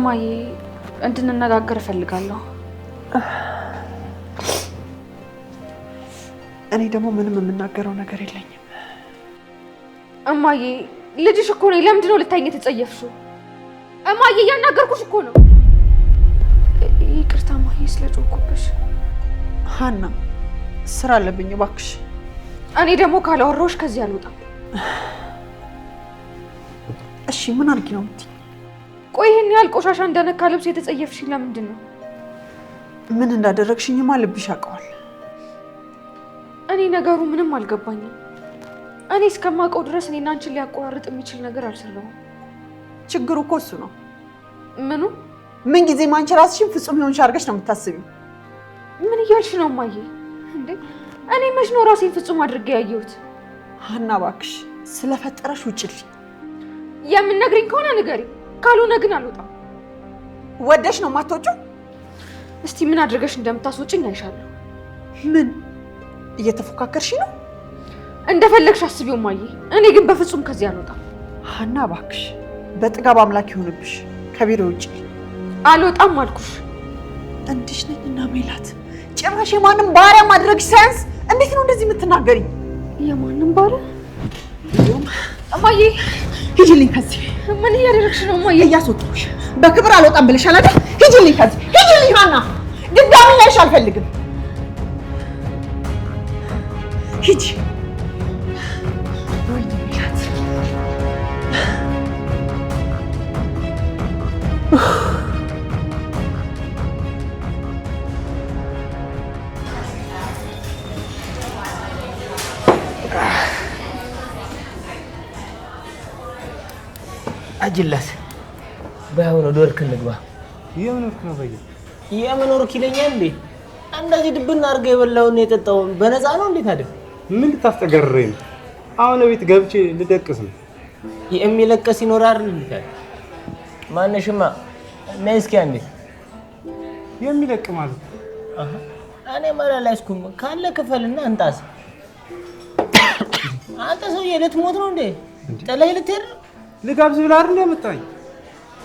እማዬ እንድንነጋገር እፈልጋለሁ። እኔ ደግሞ ምንም የምናገረው ነገር የለኝም። እማዬ ልጅሽ እኮ ነው። ለምንድን ነው ልታይኝ የተጸየፍሽው? እማዬ እያናገርኩሽ እኮ ነው። ይቅርታ እማዬ ስለጮኩብሽ። ሀና ስራ አለብኝ እባክሽ። እኔ ደግሞ ካላወራሁሽ ከዚህ አልወጣም። እሺ ምን አድርጊ ነው የምትይኝ? ቆይ ይሄን ያህል ቆሻሻ እንደነካ ልብስ የተጸየፍሽኝ ለምንድን ነው? ምን እንዳደረግሽኝማ ልብሽ ያውቀዋል። እኔ ነገሩ ምንም አልገባኝም። እኔ እስከማውቀው ድረስ እኔና አንቺን ሊያቆራርጥ የሚችል ነገር አልሰራሁም። ችግሩ እኮ እሱ ነው። ምኑ? ምን ጊዜ አንቺ ራስሽን ፍጹም ይሆንሽ አድርገሽ ነው የምታስቢው። ምን እያልሽ ነው እማዬ? እንዴ እኔ መች ነው ራሴን ፍጹም አድርጌ ያየሁት? ሀና እባክሽ ስለፈጠረሽ ውጭልኝ። የምንነግሪኝ ከሆነ ንገሪ፣ ካልሆነ ግን አልወጣም። ወደሽ ነው የማትወጪው? እስቲ ምን አድርገሽ እንደምታስወጪኝ አይሻለሁ። ምን እየተፎካከርሽ ነው? እንደፈለግሽ አስቢው እማዬ። እኔ ግን በፍጹም ከዚህ አልወጣም። ሀና እባክሽ በጥጋብ አምላክ ይሁንብሽ። ከቢሮ ውጪ። አልወጣም አልኩሽ። እንዲሽ ነኝና ሜላት፣ ጭራሽ የማንም ባሪያ ማድረግሽ ሳያንስ እንዴት ነው እንደዚህ የምትናገሪኝ? የማንም ባሪያ? እማዬ ሂጂልኝ ከዚህ። ምን እያደረግሽ ነው እማዬ? እያስወጣሁሽ። በክብር አልወጣም ብለሻል አይደል? ሂጂልኝ ከዚህ ሂጂልኝ። ሀና ድጋሚ ላይሽ አልፈልግም። ሂጂ። ወይኔ ሜላት አጅላስ ባይሆን ወደ ወርክ እንግባ። የምን ወርክ ነው በየ? የምን ወርክ ይለኛል እንዴ? እንደዚህ ድብና አድርገህ የበላውን የጠጣው በነፃ ነው እንዴ ታዲያ? ምን ልታስጠገርረኝ ነው? አሁን ቤት ገብቼ ልደቅስ ነው። የሚለቀስ ይኖራል እንዴ? ማነሽማ ነይ እስኪ አንዴ። የሚለቅ ማለት እኔ መላላስኩም ካለ ክፈልና እንጣስ። አንተ ሰውዬ ልትሞት ነው እንዴ? ጠለይ ልትሄድ ነው? ልጋብዝ ብላ አይደል ያመጣኝ?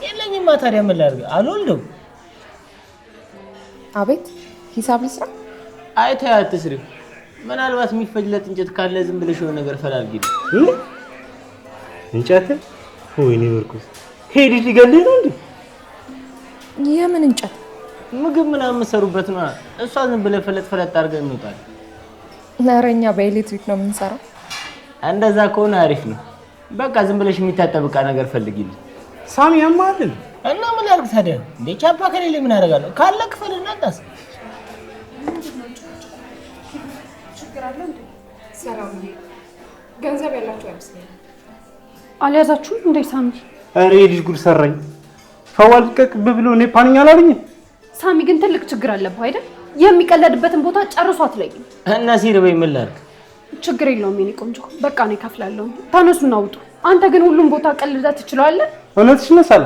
የለኝማ ታዲያ ምን ላድርግ? አልወልደው። አቤት ሂሳብ ልስራ? አይ ተይ አትስሪ። ምናልባት የሚፈጅለት እንጨት ካለ ዝም ብለሽ የሆነ ነገር ፈላልጊ። እንጨት? ወይኔ በርኩስ ሄድሽ ሊገልህ ነው እንዴ? የምን እንጨት? ምግብ ምናምን የምትሰሩበት ነው። እሷ ዝም ብለህ ፈለጥ አድርገን እንውጣለን። ኧረ እኛ በኤሌክትሪክ ነው የምንሰራው። እንደዛ ከሆነ አሪፍ ነው። በቃ ዝም ብለሽ የሚታጠብ ዕቃ ነገር ፈልጊልኝ። ሳሚ ያማልን እና ምን ላድርግ ታዲያ? እንደ ቻፓ ከሌለ ምን አደርጋለሁ? ካለ ክፈልና እንጣስ። ችግር አለ እንዴ? ሰራው ገንዘብ ያላችሁ አይመስለኝም። አልያዛችሁም እንዴ ሳሚ? ኧረ የልጅ ጉድ ሰራኝ። ፈዋል ቀቅ ብሎ እኔ ፓንኛ አላለኝ። ሳሚ ግን ትልቅ ችግር አለብህ አይደል? የሚቀለድበትን ቦታ ጨርሶ አትለይም። እና ሲርበኝ ምን ላድርግ? ችግር የለውም የኔ ቆንጆ። በቃ ነው እከፍላለሁ። ተነሱና ውጡ። አንተ ግን ሁሉም ቦታ ቀልደህ ትችላለህ? እውነትሽ ነው ሳላ?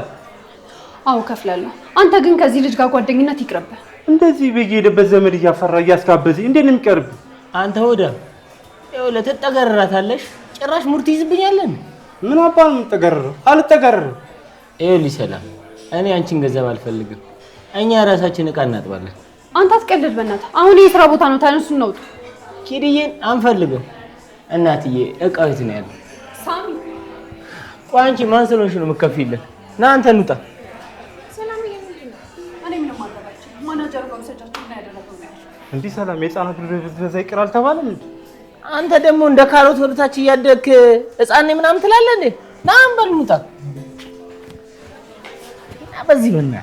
አዎ እከፍላለሁ። አንተ ግን ከዚህ ልጅ ጋር ጓደኝነት ይቅርብህ። እንደዚህ በየሄደበት ዘመድ እያፈራ እያስጋበዘኝ እንዴት ነው የሚቀርብ? አንተ ወደ ይኸውልህ ትጠገርራታለሽ። ጭራሽ ሙርት ይዝብኛለን። ምን አባ ነው የምትጠገርረው? አልጠገርርም። ይኸውልህ ሰላም፣ እኔ አንቺን ገንዘብ አልፈልግም። እኛ ራሳችን ዕቃ እናጥባለን። አንተ አትቀልድ በእናትህ። አሁን የስራ ቦታ ነው። ተነሱና ውጡ። ኪድዬን አንፈልግም። እናትዬ ዕቃው የት ነው ያለው? ሳሚ ቆይ አንቺ ማን ስለሆንሽ ነው የምትከፊልን? ና አንተ እንውጣ። ሰላም ይሄን እኔ ምንም አልተባልኩ። ማናጀር ጋር ወሰጃችሁ እና ያደረገው ነው። እንዲህ ሰላም የህፃናት በዛ ይቅር አልተባለም እንዴ? አንተ ደግሞ እንደ ካሮት ወደታች እያደግክ ህፃን ነኝ ምናምን ትላለህ እንዴ? ና አንበል እንውጣ። ና በዚህ በእና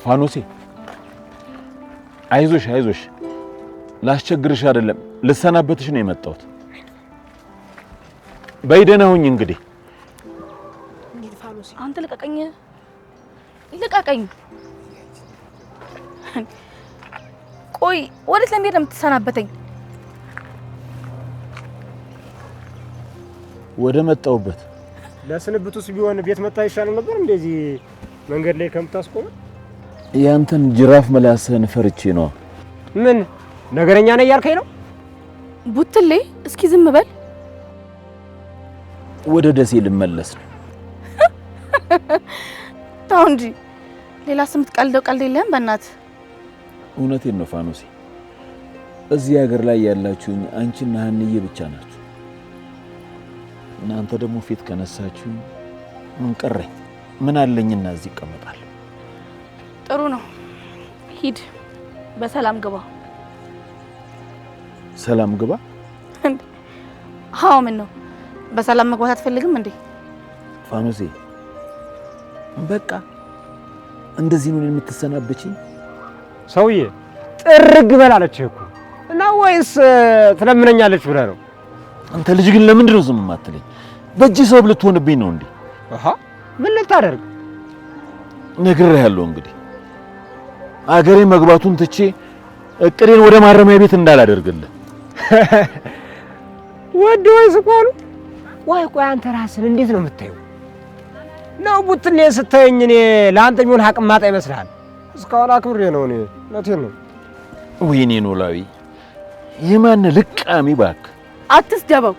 ፋኖሴ አይዞሽ አይዞሽ፣ ላስቸግርሽ አይደለም ልሰናበትሽ ነው የመጣሁት። በይደና ሁኝ እንግዲህ። ፋኖሴ አንተ ልቀቀኝ ልቀቀኝ። ቆይ ወዴት ለመሄድ ነው የምትሰናበተኝ? ወደ መጣሁበት። ለስንብቱስ ቢሆን ቤት መጣ ይሻላል ነበር እንደዚህ መንገድ ላይ ከምታስቆም። ያንተን ጅራፍ መላስህን ፈርቼ ነው። ምን ነገረኛ ነኝ ያልከኝ ነው? ቡትሌ እስኪ ዝም በል። ወደ ደሴ ልመለስ ነው። ተው እንጂ ሌላ ስምት ቀልደው ቀልድ የለም በእናት። እውነቴን ነው ፋኖሴ። እዚህ ሀገር ላይ ያላችሁኝ አንቺና ሀንዬ ብቻ ናችሁ። እናንተ ደግሞ ፊት ከነሳችሁ ምን ቀረኝ? ምን አለኝና እዚህ እቀመጣለሁ? ጥሩ ነው፣ ሂድ፣ በሰላም ግባ። ሰላም ግባ? አዎ፣ ምን ነው በሰላም መግባት አትፈልግም እንዴ? ፋኖሴ በቃ እንደዚህ ነው የምትሰናበችኝ? ሰውዬ ጥርግ በላለችህ እኮ እና ወይስ ትለምነኛለች ብለህ ነው? አንተ ልጅ ግን ለምንድን ነው ዝም የማትለኝ? በእጅ ሰበብ ልትሆንብኝ ነው እንዴ? አሃ ምን ልታደርግ? ነግሬሃለሁ እንግዲህ አገሬ መግባቱን ትቼ እቅዴን ወደ ማረሚያ ቤት እንዳላደርግልህ። ወደ ወይስ ቆሉ ወይ? ቆይ አንተ ራስህን እንዴት ነው የምታየው? ነው ቡትሌ ስታየኝ እኔ ለአንተ የሚሆን አቅም ማጣ ይመስልሃል? እስካሁን አክብሬ ነው እኔ እውነቴን ነው። ወይኔ ኖላዊ የማን ልቃሚ እባክህ አትስደበው።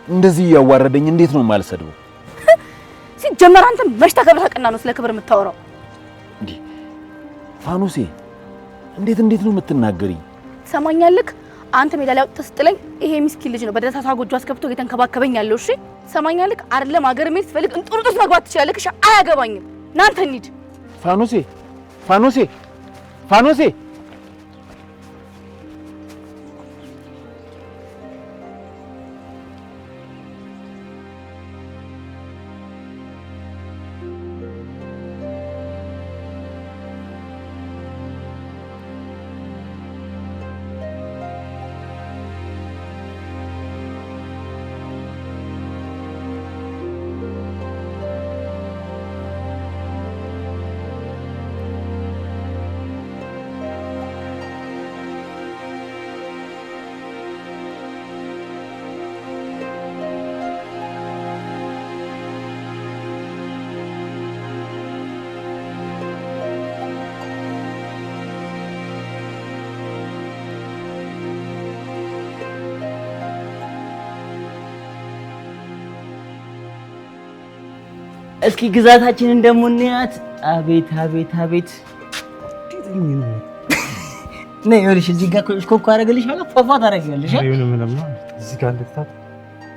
እንደዚህ እያዋረደኝ እንዴት ነው የማልሰድበው? ሲጀመር አንተ መች ተከብረህና ነው ስለ ክብር የምታወራው? እንዴ ፋኖሴ እንዴት ነው የምትናገሪኝ? ትሰማኛለህ? አንተ ሜዳ ላይ አውጥተህ ስትለኝ ይሄ ምስኪን ልጅ ነው በደሳሳ ጎጆ አስገብቶ እየተንከባከበኝ ያለው። እሺ ትሰማኛለህ? አይደለም አገር ሜት ስትፈልግ እንጦርጦስ መግባት ትችላለህ። እሺ አያገባኝም። ናንተ እንሂድ። ፋኖሴ እስኪ ግዛታችንን ደግሞ እንያት። አቤት አቤት አቤት! ነይ ይኸውልሽ፣ እዚህ ጋር ኮኮ አደረግልሻለሁ። ፏፏ ታደርጊያለሽ። እዚህ ጋር ልትታት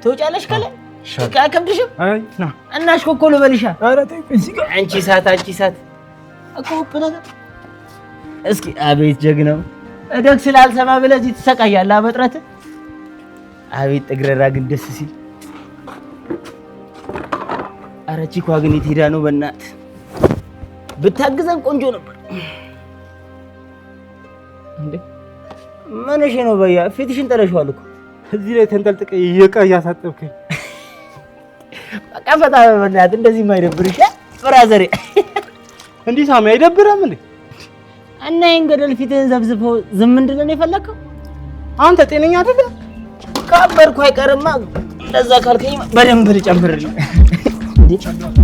ትወጫለሽ ከላይ ከከብድሽም እናሽ ኮኮ ልበልሻ። አንቺ ሳት እኮ ነገር እስኪ አቤት ጀግናው እደግ ስላልሰማ ብለህ እዚህ ትሰቃያለህ። አበጥረት አቤት ጥግረራ ግን ደስ ሲል። ኧረ ቺኳ ግን የት ሄዳ ነው? በእናትህ ብታግዘን ቆንጆ ነበር። እንዴ ምንሽ ነው? በያ ፊትሽን ጠለሽዋል እኮ እዚህ ላይ ተንጠልጥቀ እየቃ እያሳጠብከኝ። በቃ ፈታ በእናትህ እንደዚህ የማይደብርሽ ብራዘሬ። እንዲህ ሳሚ አይደብርም እንዴ? እና ይሄን ገደል ፊትህን ዘብዝፈው ዝም እንድለን የፈለከው አንተ ጤነኛ አይደለም? ካበርኩ አይቀርማ። እንደዛ ካልከኝ በደንብ ልጨምርልህ።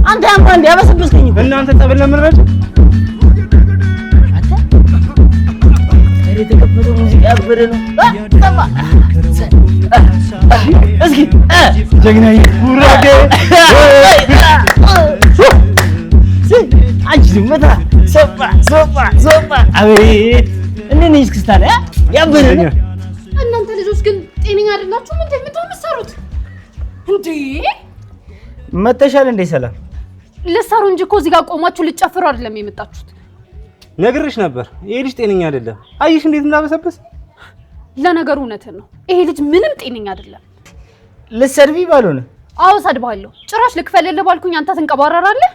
አንተ ያማ እንደ ያበሰብስከኝ እናንተ ጠብል ለምረጭ የተከፈተው ሙዚቃ ያበረ ነው። እስኪ ጀግናዬ ጉራጌ አንቺ ዝምታ ሶፋ አቤት እኔ እስክስታ ላይ ያበረ ነው። እናንተ ልጆች ግን ጤነኛ አይደላችሁ? ምንድን ነው የምትሰሩት እንዴ? መተሻል እንደ ሰላም ልትሰሩ እንጂ እኮ እዚህ ጋር ቆማችሁ ልትጨፍሩ አይደለም የመጣችሁት። ነግሬሽ ነበር፣ ይሄ ልጅ ጤነኛ አይደለም። አየሽ እንዴት እንዳበሰበስ። ለነገሩ እውነትን ነው፣ ይሄ ልጅ ምንም ጤነኛ አይደለም። ልትሰድቢ ባልሆነ? አዎ ሰድባለሁ። ጭራሽ ልክፈልልህ ባልኩኝ አንተ ትንቀባረራለህ።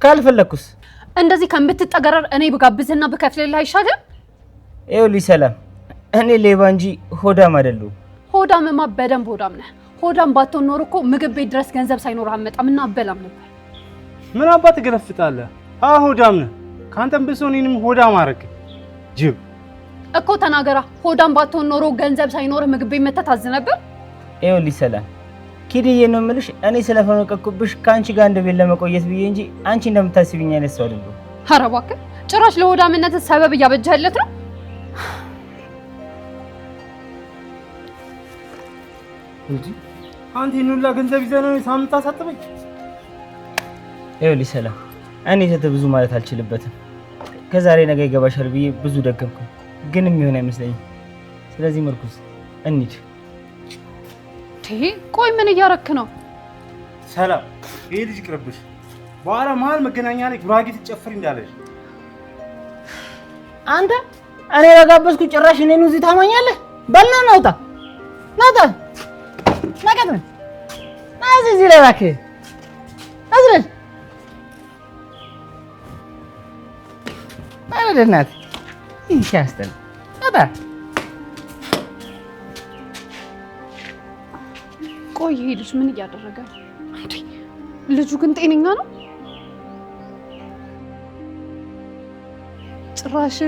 ካልፈለኩስ? እንደዚህ ከምትጠገረር እኔ ብጋብዝና ብከፍልልህ አይሻልም? ይኸውልሽ ሰላም፣ እኔ ሌባ እንጂ ሆዳም አይደለሁም። ሆዳምማ በደንብ ሆዳም ነህ። ሆዳም ባትሆን ኖር እኮ ምግብ ቤት ድረስ ገንዘብ ሳይኖር አመጣም እና አበላም ነበር። ምን አባት ገለፍጣለህ? ሆዳም ነህ። ካንተም ብሶ እኔንም ሆዳም አደረግ። ጅብ እኮ ተናገራ። ሆዳም ባትሆን ኖሮ ገንዘብ ሳይኖር ምግብ ቤት መተህ ታዝ ነበር። ይኸውልሽ ሰላም፣ ኪድዬ ነው የምልሽ። እኔ ስለፈነቀኩብሽ ከአንቺ ጋር አንድ ቤት ለመቆየት ብዬ እንጂ አንቺ እንደምታስቢኝ አይነት ሰው አይደለሁም። ኧረ እባክህ ጭራሽ ለሆዳምነት ሰበብ እያበጃለት ነው። እንጂ አንተ ይሄን ሁላ ገንዘብ ይዘህ ነው ሳምንት አሳጥበኝ? ይኸውልሽ ሰላም፣ እኔ ብዙ ማለት አልችልበትም። ከዛሬ ነገ ይገባሻል ብዬ ብዙ ደገምኩ፣ ግን የሚሆን አይመስለኝም። ስለዚህ መርኩዝ እንሂድ። ቆይ ምን እያረክ ነው? ሰላም ይሄ ልጅ ቅርብሽ፣ በኋላ መሀል መገናኛ ላይ ጉራጌ ትጨፍሪ እንዳለሽ። አንተ እኔ ለጋበዝኩ ጭራሽ እኔን እዚህ ታማኛለህ? በል ና ናውጣ ናውጣ ናቀጥ ናዚ እዚህ ላይ እባክህ አዝረን አረደናት ይሻስተል ናውጣ። ቆይ ይሄ ልጅ ምን እያደረገ ነው? ልጁ ግን ጤነኛ ነው? ጭራሽ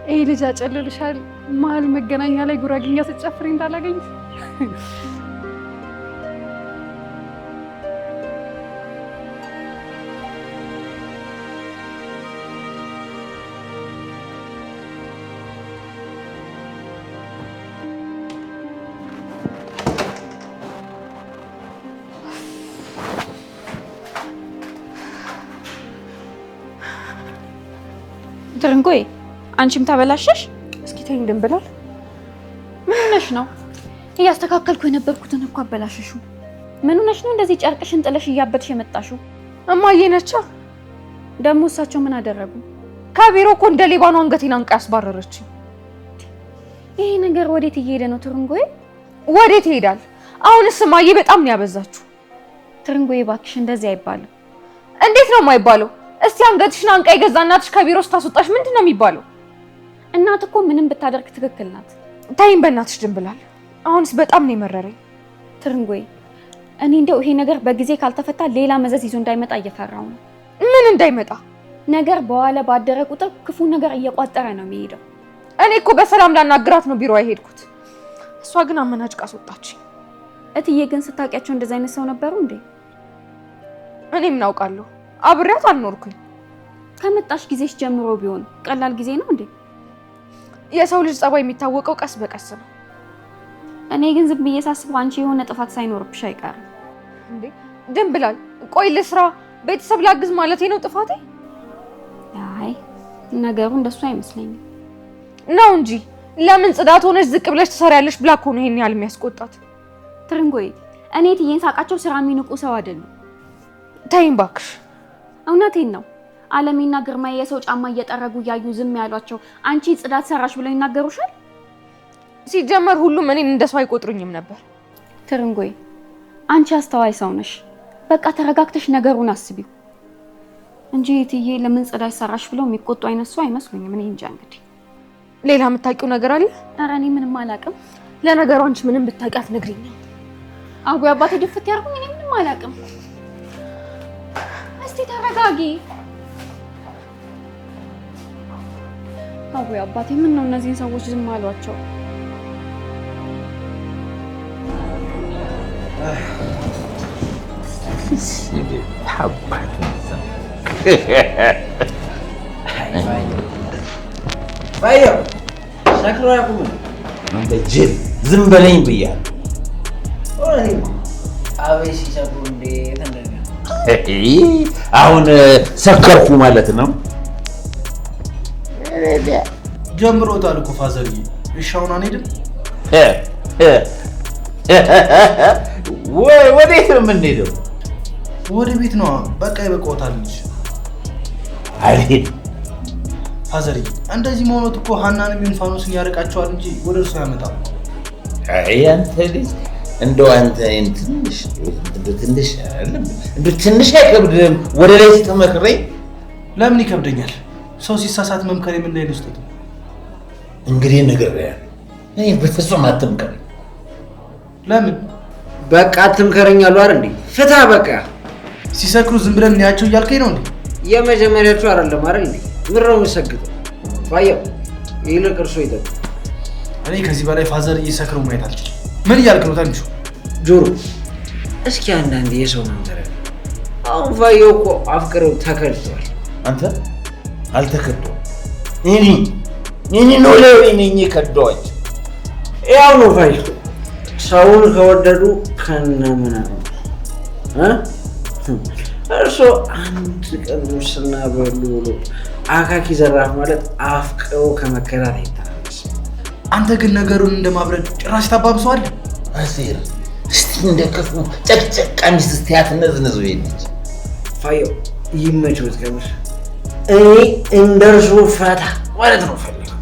ይሄ ልጅ አጨልልሻል መሀል መገናኛ ላይ ጉራጌኛ ስትጨፍሪ እንዳላገኝ። ትርንጎዬ አንቺም ታበላሸሽ። እስኪ ተይኝ ድንብላል። ምን ሆነሽ ነው? እያስተካከልኩ የነበርኩትን እኮ አበላሸሹ። ምን ሆነሽ ነው እንደዚህ ጨርቅሽን ጥለሽ እያበድሽ የመጣሽው? እማዬ ነቻ። ደግሞ እሳቸው ምን አደረጉ? ከቢሮ እኮ እንደ ሌባ ነው አንገቴን አንቃ ያስባረረችኝ። ይሄ ነገር ወዴት እየሄደ ነው ትርንጎዬ? ወዴት ይሄዳል? አሁንስ እማዬ በጣም ነው ያበዛችሁ። ትርንጎዬ እባክሽ እንደዚህ አይባልም። እንዴት ነው የማይባለው? እስቲ አንገትሽን አንቃ የገዛ እናትሽ ከቢሮ ስታስወጣሽ ምንድን ነው የሚባለው? እናት እኮ ምንም ብታደርግ ትክክል ናት። ታይም በእናትሽ ድንብላል። አሁንስ በጣም ነው የመረረኝ። ትርንጎዬ እኔ እንደው ይሄ ነገር በጊዜ ካልተፈታ ሌላ መዘዝ ይዞ እንዳይመጣ እየፈራው ነው። ምን እንዳይመጣ? ነገር በኋላ ባደረ ቁጥር ክፉ ነገር እየቋጠረ ነው የሚሄደው። እኔ እኮ በሰላም ላናግራት ነው ቢሮ የሄድኩት። እሷ ግን አመናጭቃ አስወጣችኝ። እትዬ ግን ስታውቂያቸው እንደዚህ አይነት ሰው ነበሩ እንዴ? እኔ ምን አውቃለሁ? አብሬያት አልኖርኩኝ። ከመጣሽ ጊዜሽ ጀምሮ ቢሆን ቀላል ጊዜ ነው እንዴ? የሰው ልጅ ጸባይ የሚታወቀው ቀስ በቀስ ነው። እኔ ግን ዝም ብዬ ሳስበው አንቺ የሆነ ጥፋት ሳይኖርብሽ አይቀርም እንዴ። ድንብላል ቆይ ልስራ፣ ቤተሰብ ላግዝ ማለቴ ነው ጥፋቴ? አይ ነገሩ እንደሱ አይመስለኝም ነው እንጂ ለምን ጽዳት ሆነሽ ዝቅ ብለሽ ትሰሪያለሽ ብላ እኮ ነው ይሄን ያህል የሚያስቆጣት። ትርንጎዬ እኔ እትዬን ሳውቃቸው ስራ የሚንቁ ሰው አይደሉም። ተይኝ እባክሽ። እውነቴን ነው። አለሜና ግርማዬ የሰው ጫማ እየጠረጉ እያዩ ዝም ያሏቸው አንቺ ጽዳት ሰራሽ ብለው ይናገሩሻል? ሲጀመር ሁሉም እኔን እንደሰው አይቆጥሩኝም ነበር። ትርንጎዬ አንቺ አስተዋይ ሰው ነሽ። በቃ ተረጋግተሽ ነገሩን አስቢው እንጂ እትዬ ለምን ጽዳት ሰራሽ ብለው የሚቆጡ አይነት ሰው አይመስሉኝም። እኔ እንጃ እንግዲህ። ሌላ የምታውቂው ነገር አለ? ኧረ እኔ ምንም አላውቅም። ለነገሩ አንቺ ምንም ብታውቂ አትነግሪኝም። አቡ አባቴ ድፍት ያርጉኝ። እኔ ምንም አላውቅም። እስቲ ተረጋጊ። አቡ አባቴ ምን ነው እነዚህን ሰዎች ዝም አሏቸው? ባየው ሰክሮ ያቁም። አንተ ጅል ዝም በለኝ ብያለሁ። አቤት ሲሰክሩ እንዴት እንደገና አሁን ሰከርኩ ማለት ነው። ጀምሮታል እኮ ፋዘርዬ። እሺ አሁን አንሄድም ወይ? ወዴት ነው የምንሄደው? ወደ ቤት ነው። በቃ ይበቃዎታል ልጅ። አልሄድም ፋዘርዬ። እንደዚህ መሆኑት እኮ ሀናንም ዩኒፋኖስን ያርቃቸዋል እንጂ ወደ እርሱ ያመጣል። አይ አንተ ልጅ እንደው አንተ ትንሽ አይከብድም? ወደ ላይ ስትመክረኝ ለምን ይከብደኛል? ሰው ሲሳሳት መምከር ምን ላይ ልስጥት? እንግዲህ ነገር ያለው እኔ በፍጹም አትምከረኝ። ለምን? በቃ አትምከረኝ አሉ አይደል እንዴ? ፍታ በቃ። ሲሰክሩ ዝም ብለን እንያቸው እያልከኝ ነው እንዴ? የመጀመሪያችሁ አይደለም አይደል እንዴ? ምን ነው የሚሰግጠው? ባየው ይልቅ እርሶ ይጠጡ። እኔ ከዚህ በላይ ፋዘር እየሰክሩ ማየት አልችልም። ምን እያልክ ነው ታንቹ? ጆሮ እስኪ አንዳንዴ የሰው መንዘረ አሁን ፋዮ እኮ አፍቅረው ተከድቷል። አንተ አልተከደውም። እኔ ነው ለኔ ከደዋች። ያው ነው ፋዮ ሰውን ከወደዱ ከነምና እርሶ አንድ ቀን ሙስና በሉ አካኪ ዘራፍ ማለት አፍቅረው ከመከዳት አይተናነስ። አንተ ግን ነገሩን እንደማብረድ ጭራሽ ታባብሰዋል። አሴር እስቲ እንደከፉ ጨቅጨቅ ሚስት እስቲያት ነዝነዙ ይልኝ ፋዮ ይመችዎት ከምር እኔ እንደርሱ ፈታ ማለት ነው ፈልገው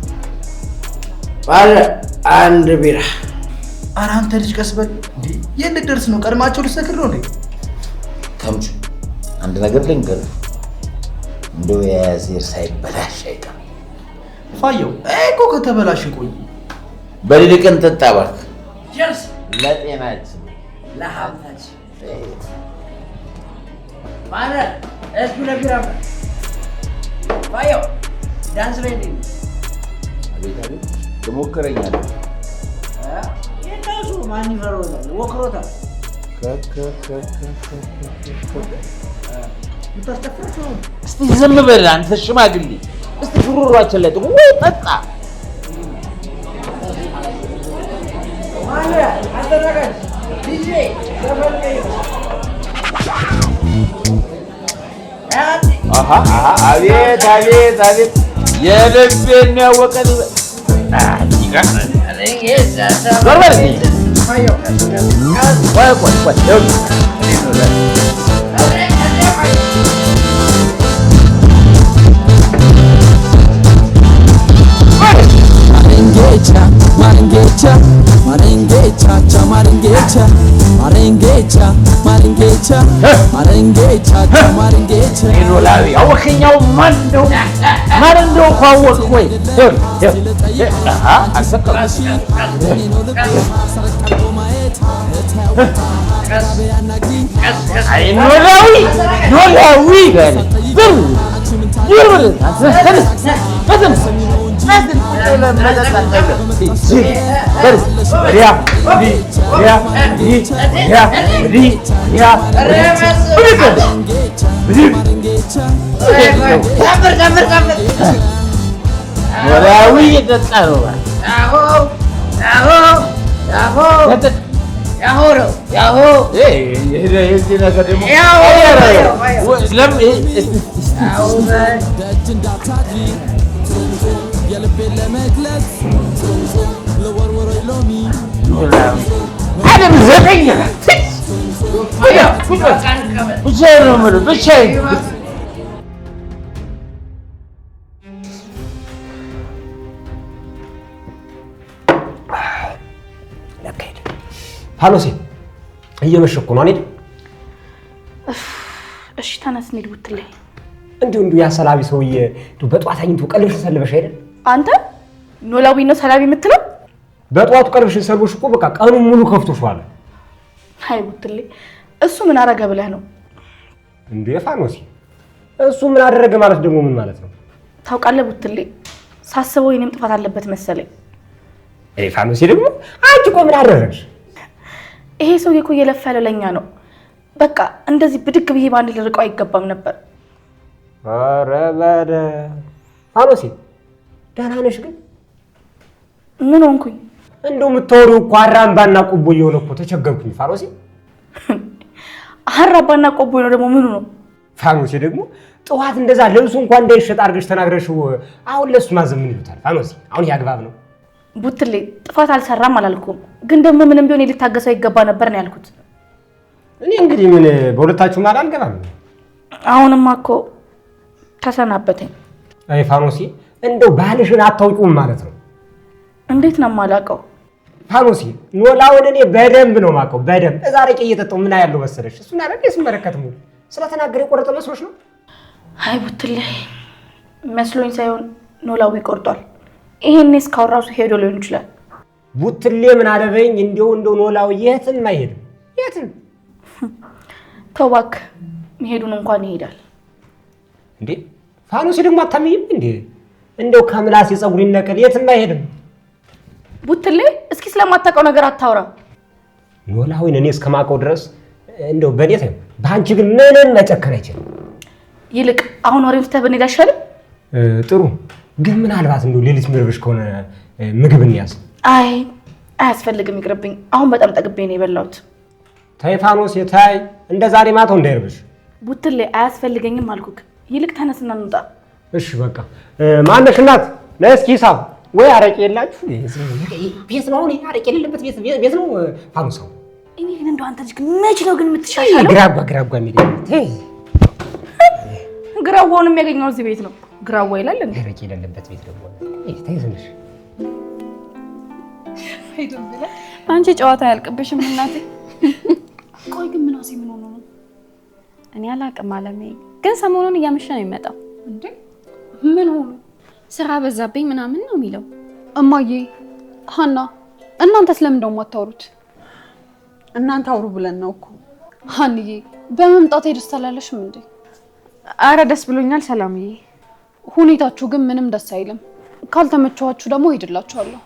ባለ አንድ ቢራ። ኧረ አንተ ልጅ ቀስ በል እንዴ! የት ልትደርስ ነው? ቀድማቸው ልትሰክር ነው እንዴ? ተምቹ አንድ ነገር ልንገርህ፣ እንደው የአሴር ሳይበላሽ አይቀርም። ፋየው እኮ ከተበላሽ ቆይ በሌሊት ጠጣ እባክህ። ጀርስ ለጤናችን ለሀብታችን ማለት እሱ ለቢራ ፋየው ዳንስ ላይ ነኝ። አቤት አቤት ትሞክረኛለህ። የታሱ ማን ይፈሮታል? ወክሮታል። እስቲ ዝም በል አንተ ሽማግሌ። እስቲ ፍሩሯችን ላይ ወይ ጠጣ ማለ አደረጋች ዲጄ ተፈልገኝ። አቤት አቤት አቤት የልቤን ያወቀን Marengecha, marengecha, cha marengecha, marengecha, marengecha, marengecha, cha marengecha. Inolawi, awakhinyau mando, mando khawak way. Aha, asaka. Inolawi, Inolawi gani. Yürü. Hadi. Adam zevkli. Bu şey numara, bu şey. ፋኖሴ እየመሸ እኮ ነው አይደል? እሺ ተነስ እንሂድ ብትለኝ እንዲሁ ያ ሰላቢ ሰውዬ በጧት አግኝቶ ቀልብሽ ሰልበሽ አይደል? አንተ ኖላዊ ነው ሰላቢ የምትለው? በጧቱ ቀልብሽ ሰልበሽ እኮ በቃ ቀኑን ሙሉ ከፍቶሻል። አይ ብትለኝ እሱ ምን አረገ ብለህ ነው እንዴ? ፋኖሴ እሱ ምን አደረገ ማለት ደግሞ ምን ማለት ነው? ታውቃለህ ብትለኝ ሳስበው የኔም ጥፋት አለበት መሰለኝ። ፋኖሴ ደግሞ አንቺ እኮ ምን አደረግሽ? ይሄ ሰውዬ እኮ እየለፋ ያለው ለኛ ነው። በቃ እንደዚህ ብድግ ብዬ ባንድ ልርቀው አይገባም ነበር። ኧረ በደ ፋኖሴ ደህና ነሽ ግን? ምን ሆንኩኝ? እንደው የምታወሪው እኮ አራምባና ቆቦ እየሆነ እኮ ተቸገርኩኝ ፋኖሴ። አራምባና ቆቦ ነው ደግሞ ምኑ ነው? ፋኖሴ ደግሞ ጠዋት እንደዛ ልብሱ እንኳን እንዳይሸጥ አድርገሽ ተናግረሽው አሁን ለሱ ማዘም ምን ይሉታል? ፋኖሴ አሁን ያግባብ ነው? ቡትሌ ጥፋት አልሰራም አላልኩም፣ ግን ደግሞ ምንም ቢሆን ሊታገሰው ይገባ ነበር ነው ያልኩት። እኔ እንግዲህ ምን በሁለታችሁ ማለት አልገባም። አሁንማ እኮ ተሰናበተኝ። አይ ፋኖሴ እንደው ባልሽን አታውቂውም ማለት ነው? እንዴት ነው የማላውቀው? ፋኖሴ ኖላውን እኔ በደንብ ነው የማውቀው፣ በደንብ እዛ ረቄ እየጠጣሁ ምን ያለው መሰለሽ? እሱን አይደል ስመለከት ሙሉ ስለተናገረ የቆረጠ መስሎሽ ነው? አይ ቡትሌ መስሎኝ ሳይሆን ኖላዊ ቆርጧል። ይሄን እስካሁን ራሱ ሄዶ ሊሆን ይችላል። ቡትሌ ምን አደረኝ? እንደው ኖላዊ የትም አይሄድም፣ የትም ተው እባክህ፣ መሄዱን እንኳን ይሄዳል። እንዴ ፋኖሴ ደግሞ አታምኝም እንዴ? እንደው ከምላስ የፀጉር ይነቀል የትም አይሄድም። ቡትሌ እስኪ ስለማታውቀው ነገር አታውራ። ኖላዊን እኔ እስከማውቀው ድረስ እንደው በኔት ነው ባንቺ ግን ምንም መጨከን አይችልም። ይልቅ አሁን ወሬው ተበኔ ዳሻለ ጥሩ ግን ምናልባት እንደው ሌሊት ምርብሽ ከሆነ ምግብ እንያዝ። አይ አያስፈልግም ይቅርብኝ። አሁን በጣም ጠግቤ ነው የበላሁት። ታይፋኖስ የታይ እንደ ዛሬ ማታው እንዳይርብሽ። ቡትሌ አያስፈልገኝም አልኩክ። ይልቅ ተነስና እንውጣ። እሺ በቃ ማነሽ እናት ለእስኪ ሂሳብ ወይ አረቄ የላችሁ? ቤት ነው እኔ አረቄ የሌለበት ቤት ነው ፋኖስ። እኔ ግን እንደው አንተ ልጅ መች ነው ግን የምትሻሻለው? ግራጓ የሚል ግራዋውን የሚያገኘው እዚህ ቤት ነው። ግራዋ ይላል እንዴ? አረቄ የሌለበት ቤት ደግሞ ተይዘንሽ። አንቺ ጨዋታ ያልቅብሽም እናቴ። ቆይ ግን ምናሴ ምን ሆኖ ነው? እኔ አላቅም አለሜ፣ ግን ሰሞኑን እያመሸ ነው የሚመጣው። እንዴ ምን ሆኖ? ስራ በዛብኝ ምናምን ነው የሚለው። እማዬ ሀና እናንተስ ለምን ደሞ አታወሩት? እናንተ አውሩ ብለን ነው እኮ። ሀንዬ በመምጣት ደስ አላለሽም እንዴ? አረ ደስ ብሎኛል ሰላምዬ። ሁኔታችሁ ግን ምንም ደስ አይልም። ካልተመቻችሁ ደግሞ ሄድላችኋለሁ።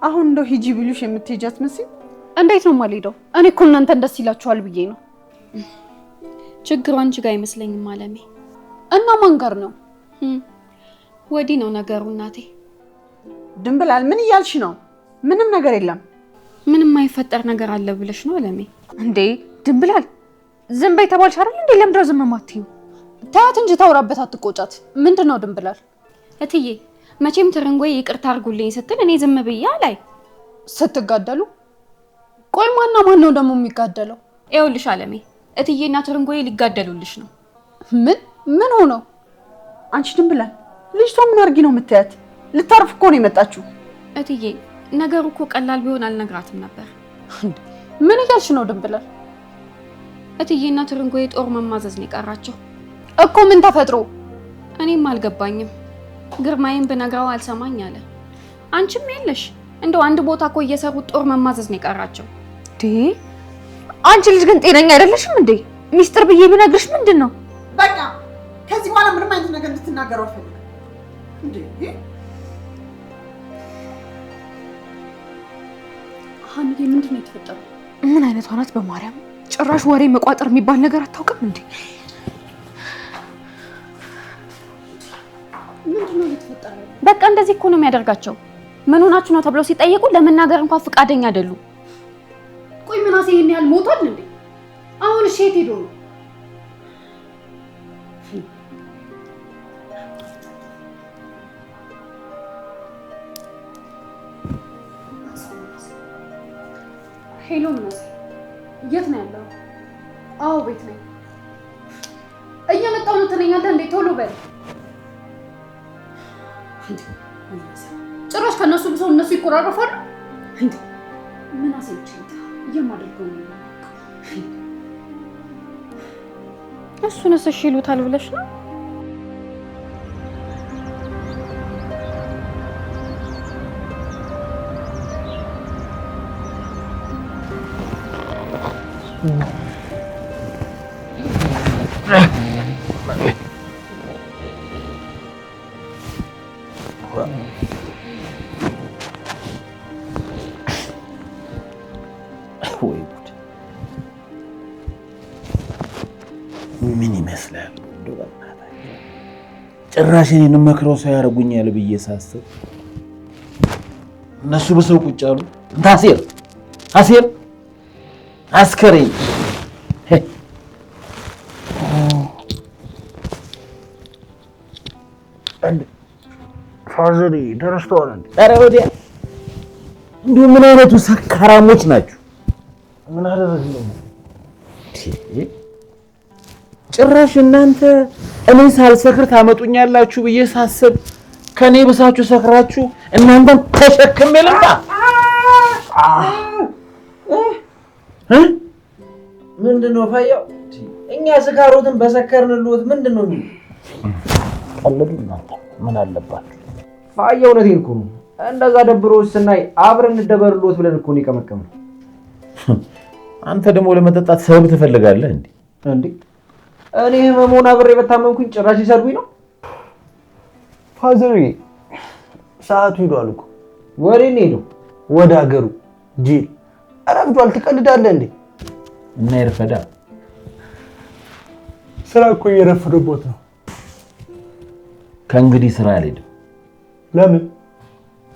አሁን እንደው ሂጂ ብሉሽ የምትሄጃት መስል? እንዴት ነው የማልሄደው? እኔ እኮ እናንተን ደስ ይላችኋል ብዬ ነው። ችግሩ አንቺ ጋር አይመስለኝም አለሜ። እና ማን ጋር ነው? ወዲህ ነው ነገሩ እናቴ። ድንብላል ምን እያልሽ ነው? ምንም ነገር የለም። ምንም የማይፈጠር ነገር አለ ብለሽ ነው አለሜ? እንዴ ድንብላል ዝም በይ ተባልሽ አይደል እንዴ? ለምንድነው ዝም የማትይው? ታያት እንጂ ታውራበት አትቆጫት። ምንድነው ድንብላል? እትዬ መቼም ትርንጎይ ይቅርታ አድርጉልኝ ስትል እኔ ዝም ብያ ላይ ስትጋደሉ። ቆይ ማን ነው ደግሞ የሚጋደለው? ይኸውልሽ አለሜ እትዬና ትርንጎይ ሊጋደሉልሽ ነው። ምን ሆነው? አንቺ ድንብላል ልጅቷ ምን አርጊ ነው የምትያት? ልታርፍ እኮ ነው የመጣችው። እትዬ ነገሩ እኮ ቀላል ቢሆን አልነግራትም ነበር። ምን እያልሽ ነው ድንብላል? እትዬና ትርንጎይ ጦር መማዘዝ ነው የቀራቸው እኮ። ምን ተፈጥሮ? እኔም አልገባኝም። ግርማዬን ብነግራው አልሰማኝ አለ። አንቺም የለሽ እንደው አንድ ቦታ እኮ እየሰሩት ጦር መማዘዝ ነው የቀራቸው። አንቺ ልጅ ግን ጤነኛ አይደለሽም እንዴ? ሚስጥር ብዬ ብነግርሽ ምንድን ነው? በቃ ከዚህ በኋላ ምንም አይነት ነገር እንድትናገረው አልፈልግም። እንዴ ሀንዬ ምንድን ነው የተፈጠረው? ምን አይነቷ ናት በማርያም? ጭራሽ ወሬ መቋጠር የሚባል ነገር አታውቅም እንዴ? ምንድነው የተፈጠረው? በቃ እንደዚህ እኮ ነው የሚያደርጋቸው። ምን ሆናችሁ ነው ተብለው ሲጠየቁ ለመናገር እንኳን ፍቃደኛ አይደሉም። ቆይ ምናሴ ይሄን ያህል ሞቷል እንዴ? አሁን እሺ የት ሄዶ ነው? ሄሎ ምናሴ የት ነው ያለው? አዎ ቤት ነኝ። እየመጣሁ ነው ትለኛለህ እንዴ? ቶሎ በል። ጭራሽ ከነሱ ብሰው እነሱ ይቆራረፋሉ እንዴ? ምናሴ ብቻ የማደርገው ነው። እሱንስ እሺ ይሉታል ብለሽ ነው? ምን ይመስላል? ጭራሽ እኔን መክረው ሰው ያደርጉኛል ብዬ ሳስብ እነሱ በሰው ቁጭ አሉ። አሴር አስከሬኝ ፋዘሪ ተረስተዋል እንዴ? ኧረ ወዲያ እንዲሁ ምን አይነቱ ሰካራሞች ናችሁ? ምን አደረግነው? ጭራሽ እናንተ እኔ ሳልሰክር ታመጡኛላችሁ ብዬ ሳስብ ከኔ ብሳችሁ ሰክራችሁ እናንተን ተሸክሜ ልምጣ? ምንድነው ፈያው? እኛ ስካሮትን በሰከርንልዎት ምንድነው የሚሉ? ቀልዱ እናንተ ምን አለባችሁ? ፈያው እውነቴን እኮ ነው። እንደዛ ደብሮች ስናይ አብረን እንደበርልዎት ብለን እኮ ነው የቀመቀምነው። አንተ ደግሞ ለመጠጣት ሰበብ ትፈልጋለህ እንዴ? እኔ ህመሙን አብሬ በታመምኩኝ ጭራሽ ይሰርጉኝ ነው? ፋዘሪ ሰዓቱ ሄዷል እኮ። ወዴት ነው ሄደው? ወደ ሀገሩ ጂል። ረፍዷል። ትቀልዳለህ እንዴ? እና ይርፈዳ ስራ እኮ እየረፈደቦት ነው። ከእንግዲህ ስራ አልሄድም። ለምን?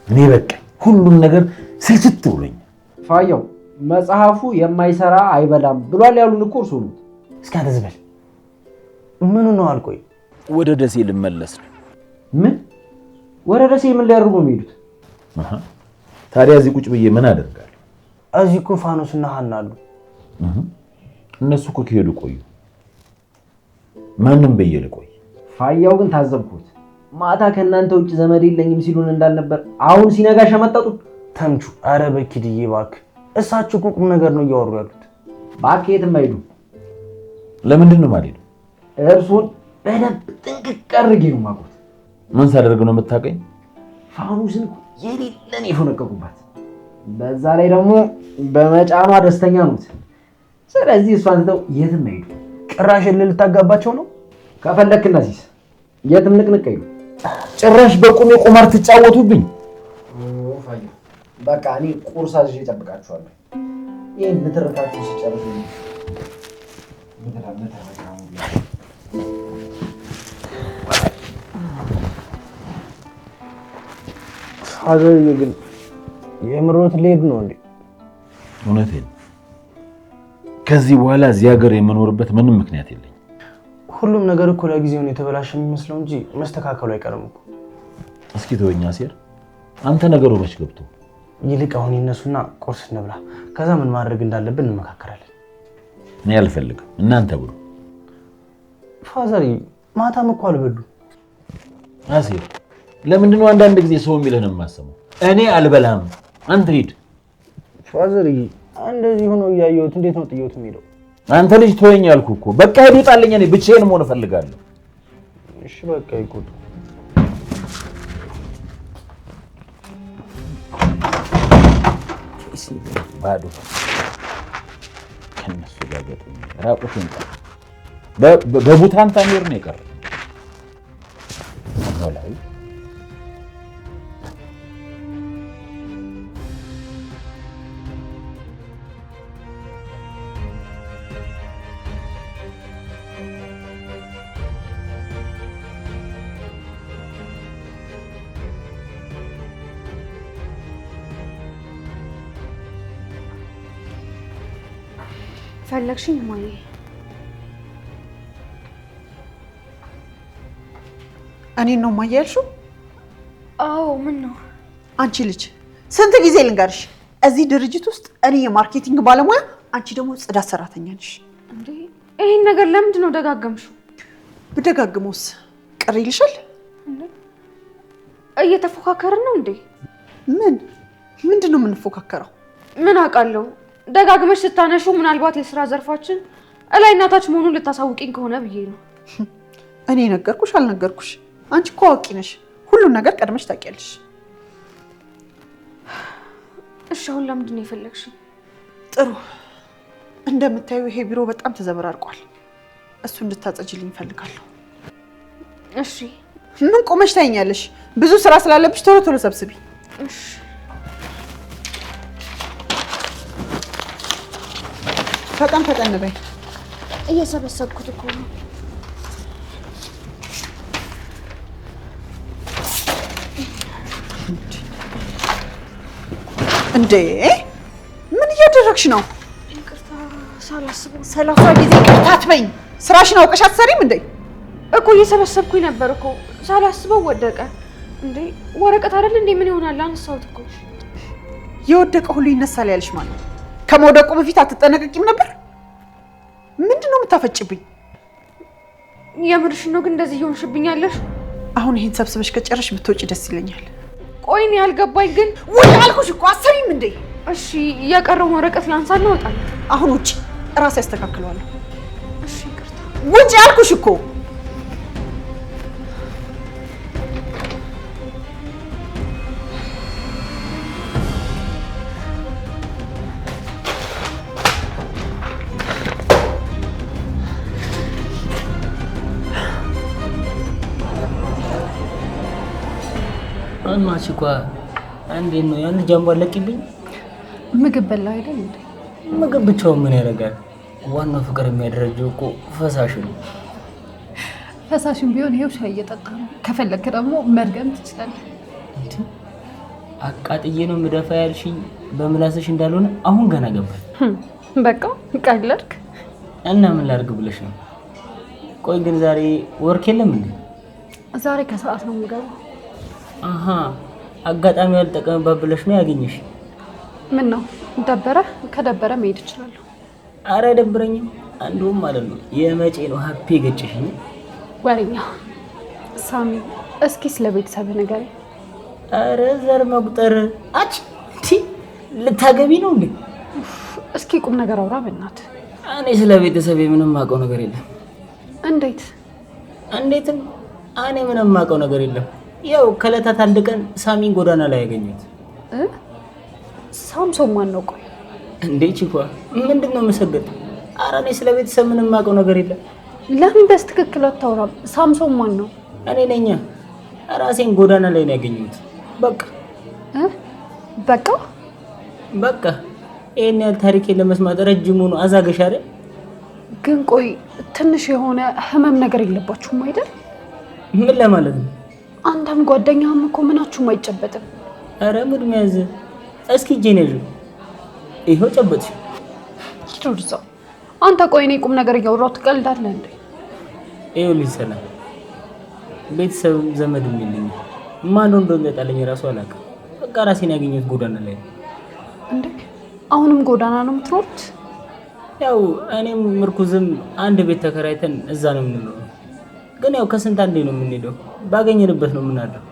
እኔ በቃ ሁሉም ነገር ስልችት ብሎኛል። ፋያው መጽሐፉ የማይሰራ አይበላም ብሏል ያሉን እኮ እርሱ ነው። እስኪ አንተ ዝም በል። ምኑ ነው አልቆይ? ወደ ደሴ ልመለስ ነው። ምን? ወደ ደሴ ምን ሊያደርጉ ነው የሚሄዱት? ታዲያ እዚህ ቁጭ ብዬ ምን አደርጋለሁ? እዚህ እኮ ፋኖስና ሀና አሉ። እነሱ እኮ ከሄዱ ቆዩ። ማንም በየለ ቆይ። ፋያው ግን ታዘብኩት። ማታ ከእናንተ ውጭ ዘመድ የለኝም ሲሉን እንዳልነበር አሁን ሲነጋ ሸመጠጡት። ተምቹ፣ አረ በኪድዬ እባክህ፣ እሳቸው እኮ ቁም ነገር ነው እያወሩ ያሉት። እባክህ የትም አይሄዱም። ለምንድን ነው የማልሄደው? እርሱን በደንብ ጥንቅቅ አድርጌ ነው የማውቀው። ምን ሳደርግ ነው የምታውቀኝ? ፋኑስን የሌለን የፈነቀቁባት፣ በዛ ላይ ደግሞ በመጫኗ ደስተኛ ነዎት። ስለዚህ እሷን ትተው የትም አይሄዱ። ጭራሽ ልታጋባቸው ነው? ከፈለክ እናሲስ የትም ንቅንቅ አይሉ። ጭራሽ በቁሜ ቁማር ትጫወቱብኝ። በቃ እኔ ቁርስ አዝዤ እጠብቃችኋለሁ። ይህን ንትርካችሁ ሲጨርሱ ፋዘርዬ ግን የምሮት ልሄድ ነው እንዴ? እውነቴን ከዚህ በኋላ እዚህ ሀገር የምኖርበት ምንም ምክንያት የለኝም። ሁሉም ነገር እኮ ለጊዜው ነው የተበላሸ የሚመስለው እንጂ መስተካከሉ አይቀርም እኮ። እስኪ ተወኛ ሴር፣ አንተ ነገሩ መች ገብቶ። ይልቅ አሁን ይነሱና ቁርስ እንብላ፣ ከዛ ምን ማድረግ እንዳለብን እንመካከራለን። እኔ አልፈልግም፣ እናንተ ብሉ። ፋዘርዬ ማታም እኮ አልበሉ። አሴር፣ ለምንድን ነው አንዳንድ ጊዜ ሰው የሚልህን የማሰማው? እኔ አልበላም፣ አንተ ሂድ። ፋዘርዬ እንደዚህ ሆኖ እያየሁት እንዴት ነው ጥየውት የሚሄደው? አንተ ልጅ ተወኝ አልኩህ እኮ። በቃ ሂድ፣ ውጣልኝ። እኔ ብቻዬን መሆን እፈልጋለሁ። እሺ በቃ ይቆጡ። ባዶ ከነሱ ጋር ገጥሞ ራቁቴን በቡታንታ ሄር ነው የቀረው። ኖላዊ ፈለግሽኝ ማዬ? እኔን ነው ማየ ያልሽው? አዎ። ምን ነው አንቺ ልጅ ስንት ጊዜ ልንገርሽ፣ እዚህ ድርጅት ውስጥ እኔ የማርኬቲንግ ባለሙያ፣ አንቺ ደግሞ ጽዳት ሰራተኛ ነሽ። እንዴ ይሄን ነገር ለምንድን ነው ደጋገምሽው? ብደጋግመውስ ቅር ይልሻል? እየተፎካከርን ነው እንዴ? ምንድን ነው የምንፎካከረው? ምን አውቃለሁ። ደጋግመሽ ስታነሹ ምናልባት የስራ ዘርፋችን እላይ እናታች መሆኑን ልታሳውቂኝ ከሆነ ብዬ ነው። እኔ ነገርኩሽ አልነገርኩሽ? አንቺ እኮ አዋቂ ነሽ፣ ሁሉን ነገር ቀድመሽ ታውቂያለሽ። እሺ አሁን ለምንድን ነው የፈለግሽኝ? ጥሩ፣ እንደምታዩ ይሄ ቢሮ በጣም ተዘበራርቋል። እሱ እንድታጸጅልኝ እፈልጋለሁ። እሺ። ምን ቆመሽ ታይኛለሽ? ብዙ ስራ ስላለብሽ ቶሎ ቶሎ ሰብስቢ። እሺ። ፈጠን ፈጠን በይ። እየሰበሰብኩት እኮ ነው። እንዴ ምን እያደረግሽ ነው? ይቅርታ ሳላስበው። 30 ጊዜ ይቅርታ አትበይኝ። ስራሽን አውቀሽ አትሰሪም እንዴ? እኮ እየሰበሰብኩኝ ነበር እኮ ሳላስበው ወደቀ። እንዴ ወረቀት አይደል እንዴ? ምን ይሆናል? አነሳሁት እኮ። የወደቀ ሁሉ ይነሳል ያልሽ ማለት ነው? ከመውደቁ በፊት አትጠነቀቂም ነበር? ምንድን ነው የምታፈጭብኝ? የምርሽን ነው ግን እንደዚህ እየሆንሽብኝ ያለሽ? አሁን ይሄን ሰብስበሽ ከጨረሽ ብትወጪ ደስ ይለኛል። ቆይ እኔ ያልገባኝ ግን ውጭ አልኩሽ እኮ አትሰሚም እንዴ? እሺ የቀረውን ወረቀት ላንሳና እወጣለሁ። አሁን ውጭ፣ እራሴ ያስተካክለዋለሁ። እሺ ይቅርታ። ውጭ አልኩሽ እኮ። እናች እኮ እንዴት ነው ያን ጃምቦ አለቅብኝ? ምግብ በላው አይደል እንዴ? ምግብ ብቻውን ምን ያደርጋል? ዋናው ፍቅር የሚያደርጀው እኮ ፈሳሽ ነው። ፈሳሽም ቢሆን ይሄው ሻይ እየጠጣ ነው። ከፈለክ ደግሞ መድገም ትችላለህ። አቃጥዬ ነው ምደፋ ያልሽኝ በምላስሽ እንዳልሆነ አሁን ገና ገባኝ። በቃ ቀለድክ እና ምን ላድርግ ብለሽ ነው? ቆይ ግን ዛሬ ወርክ የለም እንዴ? ዛሬ ከሰዓት ነው የምገባው። አሃ አጋጣሚ ያልጠቀምባት ብለሽ ነው ያገኘሽ? ምን ነው ደበረ? ከደበረ መሄድ እችላለሁ። አረ አይደብረኝም። አንዱም ማለት ነው የመቼ ነው ሀፒ ገጭሽኝ? ወሬኛ ሳሚ፣ እስኪ ስለ ቤተሰብ ንገረኝ። አረ ዘር መቁጠር አጭ ልታገቢ ነው እንዴ? እስኪ ቁም ነገር አውራ በእናትህ። እኔ ስለ ቤተሰብ ምንም ማውቀው ነገር የለም። እንዴት? እንዴትም እኔ ምንም ማውቀው ነገር የለም። ያው ከለታት አንድ ቀን ሳሚን ጎዳና ላይ ያገኘሁት። ሳምሶን ማን ነው? ቆይ እንዴ ቺኳ ምንድነው መሰገጥ? ኧረ እኔ ስለ ቤተሰብ ምንም ማውቀው ነገር የለም። ለምን በስትክክል አታወራም? ሳምሶን ማን ነው? እኔ ነኝ። ራሴን ጎዳና ላይ ነው ያገኘሁት። በቃ በቃ ይሄን ያህል ታሪኬን ለመስማት ረጅም ሆኖ አዛገሽ አይደል? ግን ቆይ ትንሽ የሆነ ህመም ነገር የለባችሁም አይደል? ምን ለማለት ነው? አንተም ጓደኛህም እኮ ምናችሁም አይጨበጥም። አረ ሙድ መያዝ። እስኪ ጄኔዥ ይሄው ጨበጥሽ። ይሩዛ አንተ ቆይ እኔ ቁም ነገር እያወራሁ ትቀልዳለህ እንዴ? ይኸውልሽ ሰላም፣ ቤተሰብም ዘመድም የለኝም። ማን እንደጣለኝ ራሱ አላውቅም። በቃ ራሴን ያገኘሁት ጎዳና ላይ ነው። እንዴ አሁንም ጎዳና ነው የምትኖሩት? ያው እኔም ምርኩዝም አንድ ቤት ተከራይተን እዛ ነው የምንኖረው። ግን ያው ከስንት አንዴ ነው የምንሄደው። ባገኘንበት ነው የምናድረው።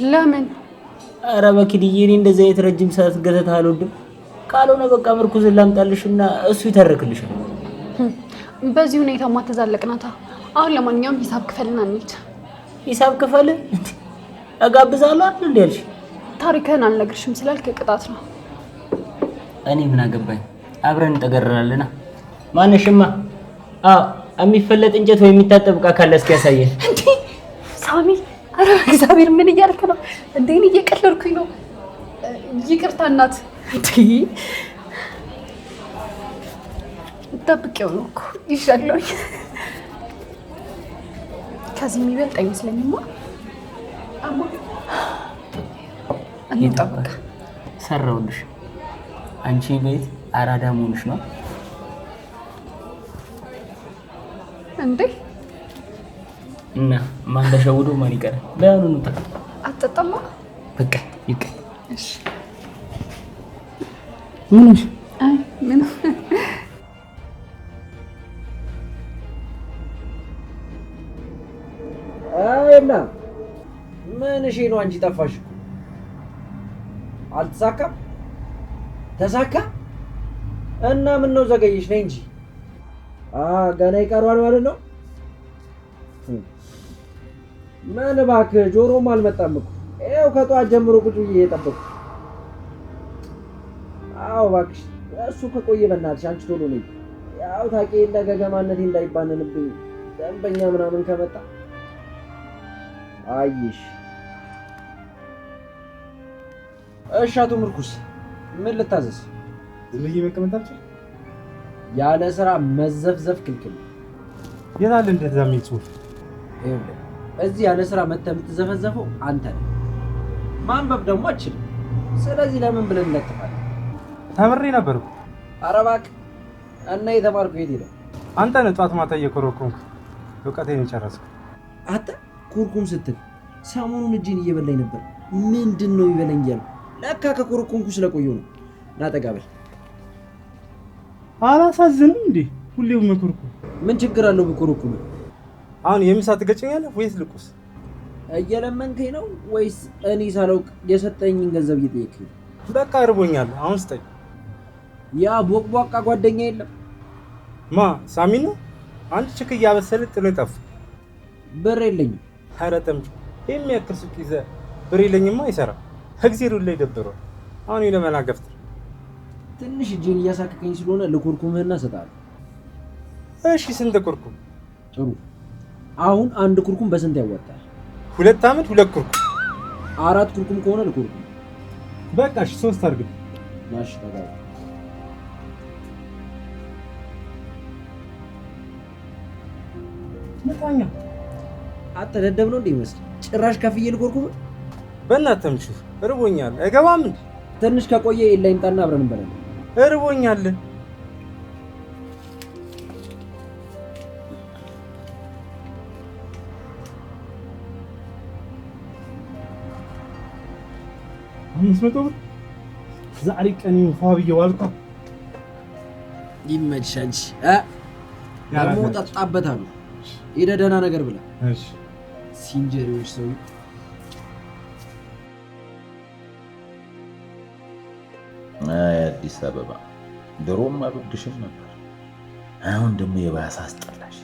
ለምን? ኧረ በኪድዬ እኔ እንደዚህ አይነት ረጅም ሰዓት ገተታ አልወድም። ካልሆነ በቃ ምርኩዝን ላምጣልሽና እሱ ይተርክልሻል። በዚህ ሁኔታ ማተዛለቅናታ። አሁን ለማንኛውም ሂሳብ ክፈልና እንሂድ። ሂሳብ ክፈል? እጋብዛለሁ አይደል እንዴ ያልሽ? ታሪክህን አልነግርሽም ስላልክ ቅጣት ነው። እኔ ምን አገባኝ? አብረን እንጠገረራለና። ማነሽማ? የሚፈለጥ እንጨት ወይ የሚታጠብ ዕቃ ካለ እስኪ ያሳየን። እንዴ ሳሚ፣ ኧረ እግዚአብሔር ምን እያልክ ነው እንዴ? እኔ እየቀለድኩኝ ነው። ይቅርታ እናት። እንዴ ጠብቄው ነው እኮ ይሻለው። ከዚህ የሚበልጥ አይመስለኝማ። አማ እንጠብቅ። ሰራውልሽ። አንቺ ቤት አራዳ መሆንሽ ነው እንዴ? እና ማን ተሸውዶ ማን ይቀር? በያኑ ነው አትጠጣማ። በቃ ይቀር። እሺ ምንሽ? አይ ምን አይና ምን እሺ ነው አንቺ ጠፋሽ? አልተሳካም? ተሳካ? እና ምን ነው ዘገየሽ? ነይ እንጂ። ገና ይቀርባል ማለት ነው። ምን እባክህ ጆሮም አልመጣም እኮ ይኸው ከጧት ጀምሮ ቁጭ ብዬ እየጠበቅኩ። አዎ እባክሽ እሱ ከቆየ በእናትሽ አንቺ ቶሎ ነይ። ያው ታውቂ እንደ ገገማነቴ እንዳይባንንብኝ ደንበኛ ምናምን ከመጣ አይሽ። እሺ አቶ ምርኩስ ምን ልታዘዝ? ዝም ብዬ መቀመጣችሁ? ያለ ስራ መዘፍዘፍ ክልክል። የታለ እንደዛ የሚል ጽሑፍ? ይኸውልህ እዚህ ያለ ስራ መተህ የምትዘፈዘፈው አንተ ነህ። ማንበብ ደግሞ አትችልም። ስለዚህ ለምን ብለን እንለጥፋለን? ተምሬ ነበር እኮ። ኧረ እባክህ እና የተማርኩ የት ሄደ? አንተ ነህ ጧት ማታ እየኮረኮምክ እውቀቴን የጨረስኩ። አንተ ኩርኩም ስትል ሰሞኑን እጄን እየበላኝ ነበር። ምንድን ነው ይበለኝ እያልኩ ለካ ከኮረኮምኩ ስለቆየሁ ነው። ና ጠጋ በል። አላሳዝንም እንዴ? ሁሌም መኮርኩም። ምን ችግር አለው ብኮረኩም? አሁን የምሳ ትገጨኛለህ ወይስ ልቁስ? እየለመንከኝ ነው ወይስ እኔ ሳላውቅ የሰጠኝን ገንዘብ እየጠየቅኝ? በቃ እርቦኛል፣ አሁን ስጠኝ። ያ ቦቅቧቃ ጓደኛ የለም? ማ ሳሚ ነው? አንድ ችክ እያበሰለ ጥሎ ጠፋ። ብር የለኝም። ኧረ ተምቹ የሚያክል ሱቅ ይዘህ ብር የለኝማ አይሰራም። እግዜሩን ላይ ደብሯል። አሁን ለመና ገፍትር ትንሽ እጄን እያሳከከኝ ስለሆነ ልኮርኩምህና እሰጥሃለሁ። እሺ ስንት ኩርኩም? ጥሩ። አሁን አንድ ኩርኩም በስንት ያወጣል? 2 ዓመት 2 ኩርኩም። 4 ኩርኩም ከሆነ ልኮርኩም። በቃ እሺ 3 አድርግ። ማሽ ተጋባ መታኛ አጠደደብ ነው እንዴ ይመስል ጭራሽ ከፍዬ ልጎርኩ በእናትህ ምሹ እርቦኛል አይገባም እንዴ ትንሽ ከቆየ የላ ይምጣና አብረን እንበላለን እርቦኛል መስመቶ ዛሬ ቀን ፋብዬ ዋልኩ ይመችሽ ደግሞ ጠጣበታለሁ ሄደህ ደህና ነገር ብላ እሺ ሲንጀሪዎች ሰው አዲስ አበባ ድሮም አልወድሽም ነበር አሁን ደግሞ የባሰ አስጠላሽ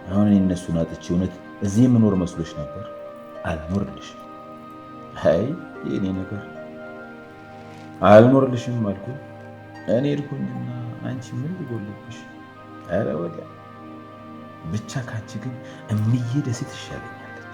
አሁን እነሱን አጥቼ እውነት እዚህ የምኖር መስሎሽ ነበር አልኖርልሽ አይ የኔ ነገር አልኖርልሽም አልኩ እኔ እርኩኝና አንቺ ምን ልጎልብሽ ኧረ ወዲያ ብቻ ካንቺ ግን እምዬ ደስ ትሻለኛለች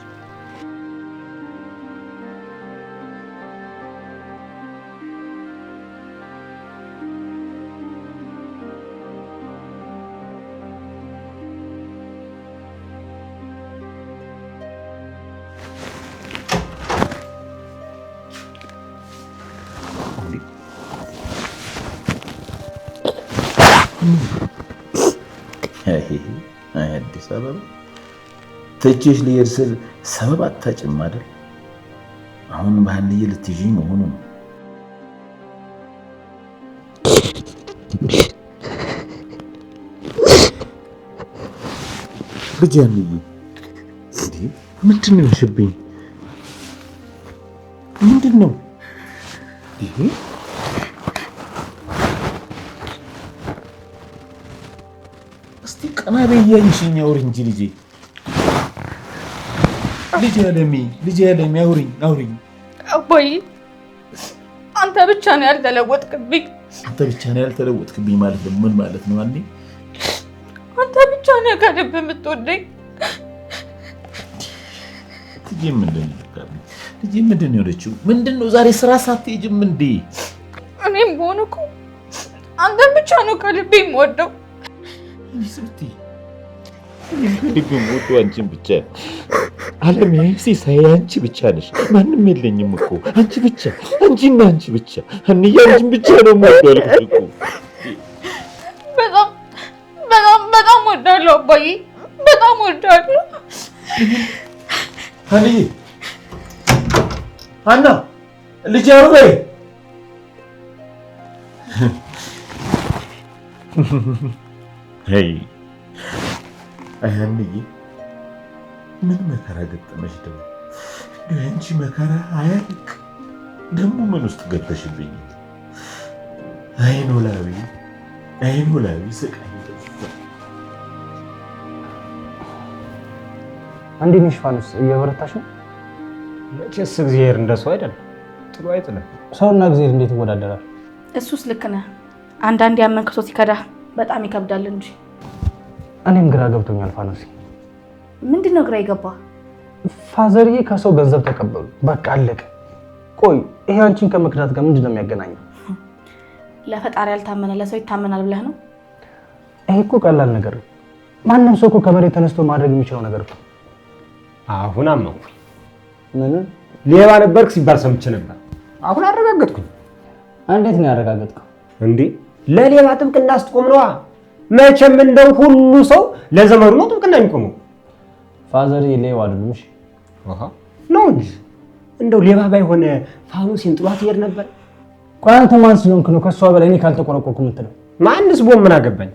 አዲስ አበባ ትችሽ ልሄድ ስል ሰበብ አታጭም አይደል? አሁን በሀንዬ ልትይዥኝ መሆኑ ነው። ልጅ ሀንዬ እንዴ ምንድን ነው የሆንሽብኝ? ምንድን ነው ይሄ? ቀና በያይሽኝ አውሪ እንጂ ልጄ ልጄ አለሚ አውሪኝ አባዬ አንተ ብቻ ነው ያልተለወጥክብኝ አንተ ብቻ ነው ያልተለወጥክብኝ ማለት ነው ምን ማለት ነው አንዴ አንተ ብቻ ነው ከልብ የምትወደኝ ልጄ ምንድን ነው የሆነችው ምንድን ነው ዛሬ ስራ ሳትሄጂም እንዴ እኔም በሆነ እኮ አንተን ብቻ ነው ከልቤ የምወደው ይስብቲ ልግም ወዶ አንቺን ብቻ ዓለም ሲሳይ አንቺ ብቻ ነሽ ማንም የለኝም እኮ አንቺ ብቻ አንቺና አንቺ ብቻ አንያ አንቺን ብቻ ነው የምወደው አልኩሽ እኮ በጣም ወዳለሁ አባዬ በጣም ወዳለሁ ሀና ልጅ አውሬ ሀንዬ ምን መከራ ገጠመሽ ደግሞ አንቺ መከራ አያልቅ ደግሞ ምን ውስጥ ገብተሽብኝ አይኖላዊ ስቃይ እንዴት ነሽ ፋኑስ እየበረታሽ ነው መቼስ እግዚአብሔር እንደሱ አይደለም ጥሩ አይጥልም ሰውና እግዚአብሔር እንዴት ይወዳደራል እሱስ ልክ ነህ አንዳንዴ ያመንከው ሰው ሲከዳ በጣም ይከብዳል እንጂ እኔም ግራ ገብቶኛል ፋኑስ ምንድነው ግራ ይገባ ፋዘርዬ ከሰው ገንዘብ ተቀበሉ በቃ አለቀ ቆይ ይሄ አንቺን ከመክዳት ጋር ምንድነው የሚያገናኘው ለፈጣሪ ያልታመነ ለሰው ይታመናል ብለህ ነው ይሄ እኮ ቀላል ነገር ነው ማንም ሰው እኮ ከመሬት ተነስቶ ማድረግ የሚችለው ነገር ነው አሁን አመንኩ ምን ሌባ ነበርክ ሲባል ሰምቼ ነበር አሁን አረጋገጥኩኝ እንዴት ነው ያረጋገጥከው እንዴ ለሌባ ጥብቅና ስትቆም ነዋ መቼም እንደው ሁሉ ሰው ለዘመዱ ነው ጥብቅና የሚቆመው ፋዘር ሌባ አይደለም እሺ ነው እንጂ እንደው ሌባ ባይሆን ፋኑሲን ጥሏት ይሄድ ነበር ቆይ አንተ ማን ስለሆንክ ነው ከሷ በላይ እኔ ካልተቆረቆርኩ የምትለው ማንስ ቦም ምን አገባኝ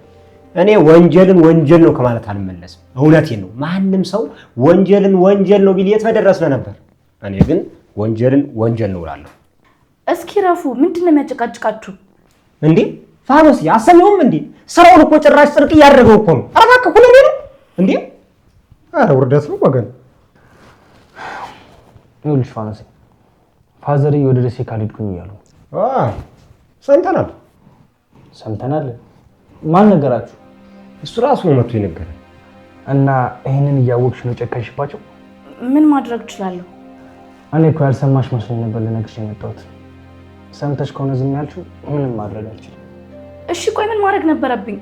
እኔ ወንጀልን ወንጀል ነው ከማለት አልመለስም እውነቴን ነው ማንም ሰው ወንጀልን ወንጀል ነው ቢል የት በደረስነ ነበር እኔ ግን ወንጀልን ወንጀል ነው እላለሁ እስኪ ረፉ ምንድነው የሚያጨቃጭቃችሁ እንዴ ፋኑሲ አሰሚውም እንዴ ስራውን እኮ ጭራሽ ጽድቅ እያደረገው እኮ ነው አረባከ ሁሉ ነው እንዴ አረ ወርደት ነው ወገን ይኸውልሽ ፋኑሲ ፋዘር ወደ ደሴ ካልሄድኩኝ እያሉ ሰምተናል ማን ነገራችሁ እሱ ራሱ መጥቶ ይነገራል እና ይሄንን እያወቅሽ ነው ጨካሽባቸው ምን ማድረግ እችላለሁ እኔ እኮ ያልሰማሽ መስሎኝ ነበር ልነግርሽ የመጣሁት ሰምተሽ ከሆነ ዝም ያልሽው ምንም ማድረግ አልችልም እሺ ቆይ ምን ማድረግ ነበረብኝ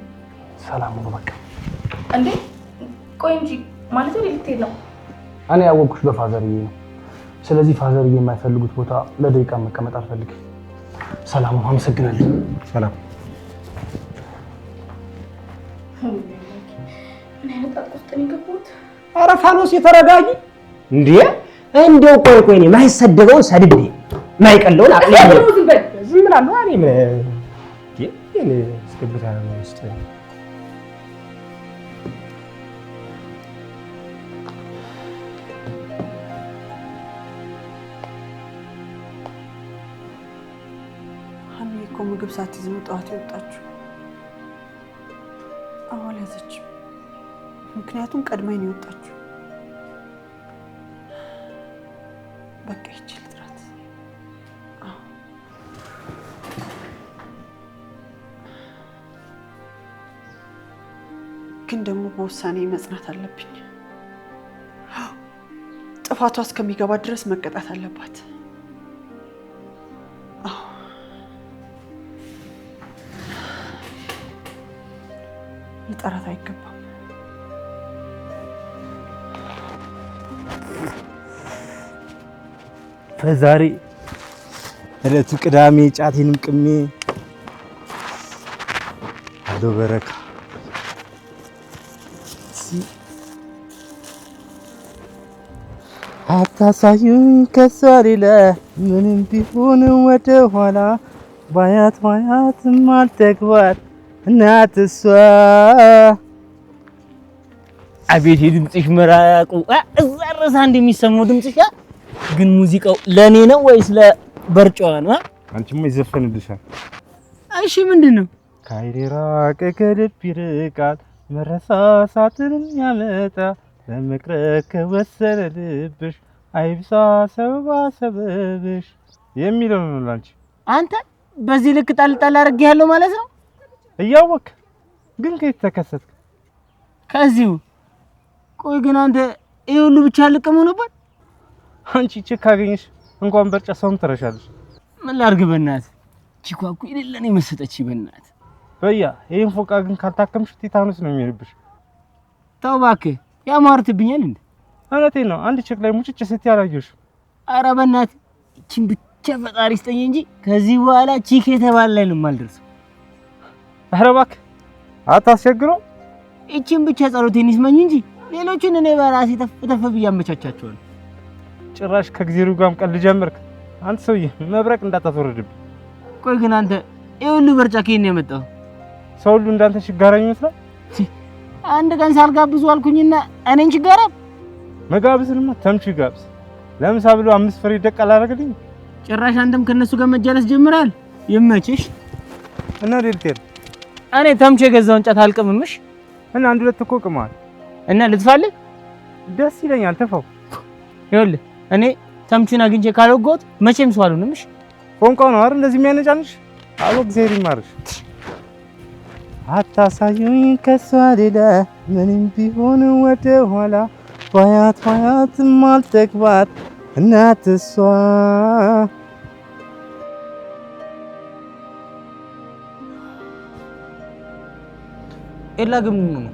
ሰላም ነው በቃ እንዴ ቆይ እንጂ ማለት ወደ ልትሄድ ነው? እኔ ያወቅኩሽ በፋዘርዬ ነው። ስለዚህ ፋዘርዬ የማይፈልጉት ቦታ ለደቂቃ መቀመጥ አልፈልግም። ሰላም፣ አመሰግናለሁ። ሰላም። ምን አይነት ጣጣ ነው የገባሁት? ኧረ ፋኖስ የተረጋጊ እንዴ! እንደው ቆይ እኔ ማይሰደበውን ሰድቤ ማይቀለውን አቅልዬ ዝም ብላለሁ። እኔ ምን እስከብታ ነው ውስጥ ሀኒ እኮ ምግብ ሳትይዝ ነው ጠዋት የወጣችው። አልያዘችም፣ ምክንያቱም ቀድማኝ ነው የወጣችው። በቃ ይችል ጥራት ግን ደግሞ በውሳኔ መጽናት አለብኝ። ጥፋቷ እስከሚገባ ድረስ መቀጣት አለባት። ልጠራት አይገባም። ፈዛሬ እለቱ ቅዳሜ ጫቴንም ቅሜ አዶ በረካ አታሳዩኝ ከሷ ሌላ ምንም ቢሆን ወደ ኋላ ባያት ማልተግባት እናት እሷ። አቤት የድምፅሽ መራቁ እዛ ድረስ አንድ የሚሰማው ድምፅሽ ግን ሙዚቃው ለኔ ነው ወይስ ለበርጫዋ ነው? አንቺማ ይዘፈንልሻል። እሺ ምንድነው? ከአይኔ ራቀ ከልብ ይርቃል መረሳሳትን ያመጣ ለመቅረት ከወሰነ ልብሽ አይብሳ ሰበባ ሰበብሽ የሚለው ነው ላንቺ። አንተ በዚህ ልክ ጣልጣል አድርጌያለሁ ማለት ነው? እያወቅህ ግን ከየት ተከሰትክ? ከዚሁ። ቆይ ግን አንተ ይሄ ሁሉ ብቻ ልቀሙ ነበር? አንቺ ቺክ ካገኘሽ እንኳን በርጫ ሰውም ትረሻለሽ። ምን ላድርግ በእናትህ? ቺኳ እኮ የሌለ ነው የመሰጠች በእናትህ። በያ ይሄን ፎቃ ግን ካልታከምሽ ቲታኖስ ነው የሚሆንብሽ። ተው እባክህ ያማርትብኛል እንዴ? እውነቴን ነው። አንድ ቺክ ላይ ሙጭጭ ስትይ አላየሁሽም። ኧረ በእናትህ እቺን ብቻ ፈጣሪ ስጠኝ እንጂ ከዚህ በኋላ ቺክ የተባለ ላይ ነው የማልደርሰው። ኧረ እባክህ አታስቸግረው። እቺን ብቻ ጸሎቴን ይስማኝ እንጂ ሌሎችን እኔ በራሴ ተፍ ብዬ አመቻቻቸዋለሁ። ጭራሽ ከጊዜሩ ጋርም ቀልድ ጀመርክ አንተ ሰውዬ። መብረቅ እንዳታስወርድብኝ። ቆይ ግን አንተ ይሄ ሁሉ በርጫ ከየት ነው የመጣው? ሰው ሁሉ እንዳንተ ችጋራኝ ይመስላል። አንድ ቀን ሳልጋብዙ አልኩኝና እኔን ችጋራም። መጋብዝንማ ተምቹ ይጋብዝ። ለምሳ ብሎ 5 ፍሬ ደቃል አደረገልኝ። ጭራሽ አንተም ከነሱ ጋር መጃለስ ጀምራል። ይመችሽ እና ዴልቴር እኔ ተምቹ የገዛውን ጫት አልቅምምሽ እና አንድ ሁለት እኮ ቅማል እና ልትፋልህ ደስ ይለኛል። ተፋው ይኸውልህ እኔ ተምቹን አግኝቼ ካልወጋሁት መቼም ሰው አልሆንምሽ። ቋንቋው ነው አይደል እንደዚህ የሚያነጫንሽ? አሎ እግዚአብሔር ይማርሽ። አታሳዩኝ ከሷ ሌላ ምንም ቢሆን ወደ ኋላ ባያት ማልተግባት እናት እሷ። ኤላ ግን ምን ነው?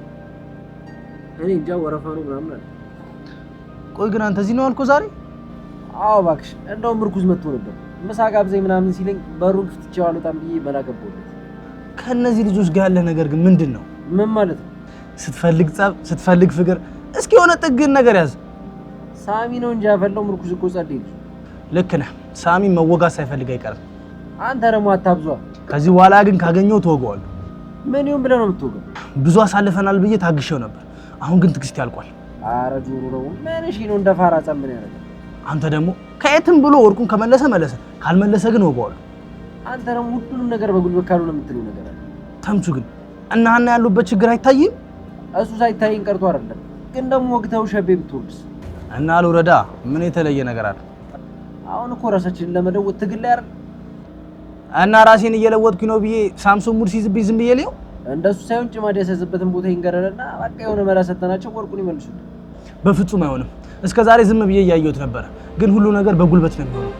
እኔ እንጃ ወረፋ ነው ምናምን አለ። ቆይ ግን አንተ እዚህ ነው አልኩህ ዛሬ? አዎ እባክሽ፣ እንደውም ምርኩዝ መጥቶ ነበር ምሳ ጋብዘኝ ምናምን ሲለኝ በሩን ፍትቼው አልወጣም ብዬ መላቀብኩት። ከነዚህ ልጆች ጋር ያለ ነገር ግን ምንድን ነው? ምን ማለት ነው? ስትፈልግ ጸብ፣ ስትፈልግ ፍቅር፣ እስኪ የሆነ ጥግን ነገር ያዝ። ሳሚ ነው እንጂ ያፈለው ምርኩዝ እኮ ጸደይ። ልክ ነህ። ሳሚ መወጋት ሳይፈልግ አይቀርም። አንተ ደግሞ አታብዟ። ከዚህ በኋላ ግን ካገኘው ተወጋዋለሁ። ምን ይሁን ብለህ ነው የምትወጋው? ብዙ አሳልፈናል ብዬ ታግሼው ነበር። አሁን ግን ትዕግስት ያልቋል። ኧረ ጆሮ ነው ምን እሺ ነው እንደ ፋራ ጸምን ያደርጋል። አንተ ደግሞ ከየትም ብሎ ወርቁን ከመለሰ መለሰ፣ ካልመለሰ ግን ወጋዋለሁ። አንተ ደግሞ ሁሉንም ነገር በጉልበት ካልሆነ የምትለው ነገር አለ። ተምቹ ግን እና ሀና ያሉበት ችግር አይታይም? እሱ ሳይታይን ቀርቶ አይደለም፣ ግን ደግሞ ወግተው ሸቤ ብትወርድስ? እና አልወረዳ ምን የተለየ ነገር አለ? አሁን እኮ ራሳችንን ለመለወጥ ትግል ላይ አይደል? እና ራሴን እየለወጥኩኝ ነው ብዬ ሳምሶን ሙድ ሲይዝብኝ ዝም ብዬ ልየው? እንደሱ ሳይሆን ጭማድ ያሰዘበትን ቦታ ይንገረረና በቃ የሆነ መላ ሰተናቸው ወርቁን ይመልሱት። በፍጹም አይሆንም። እስከዛሬ ዝም ብዬ እያየሁት ነበር፣ ግን ሁሉ ነገር በጉልበት ነው የሚሆነው።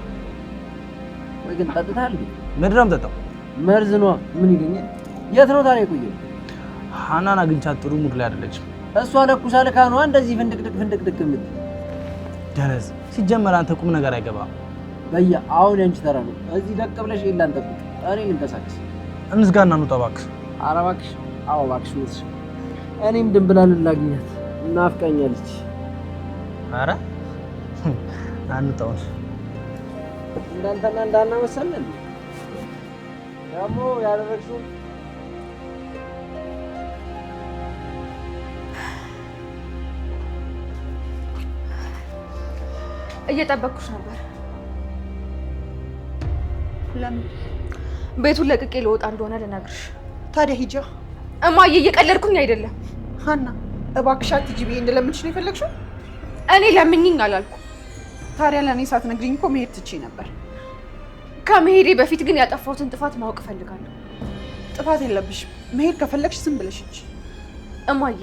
ወይ ግን ጠጥታል? ምንድነው የምጠጣው? መርዝ ነዋ። ምን ይገኛል? የት ነው ታዲያ የቆየው? ሀናን አግኝቻት ጥሩ ሙድ ላይ አይደለችም። እሷ ለኩሳ ልካ ነው እንደዚህ ፍንድቅድቅ የምትል። ደረዝ ሲጀመር አንተ ቁም ነገር አይገባም። በያ አሁን ያንቺ ተራ ነው። እዚህ ደቅ ብለሽ ይላን ጠብቅ። እኔ ልንቀሳቀስ። እንዝጋና እንውጣ እባክህ። ኧረ እባክሽ። አዎ እባክሽ ወስሽ። እኔም ድንብላልን ላግኛት እናፍቃኛለች። ኧረ አንውጣው። እንዳንተና እንዳና መሰለን ደግሞ ያደረግሽው እየጠበቅኩሽ ነበር። ለምን? ቤቱን ለቅቄ ልወጣ እንደሆነ ልነግርሽ። ታዲያ ሂጂ። እማዬ እየቀለድኩኝ አይደለም። ሀና እባክሽ አትሂጂ ብዬ እንደለምንሽ ነው የፈለግሽው? እኔ ለምኝኝ አላልኩም። ታዲያ ለእኔ ሳትነግሪኝ እኮ መሄድ ትችይ ነበር። ከመሄዴ በፊት ግን ያጠፋሁትን ጥፋት ማወቅ እፈልጋለሁ። ጥፋት የለብሽም። መሄድ ከፈለግሽ ዝም ብለሽ ሂጂ። እማዬ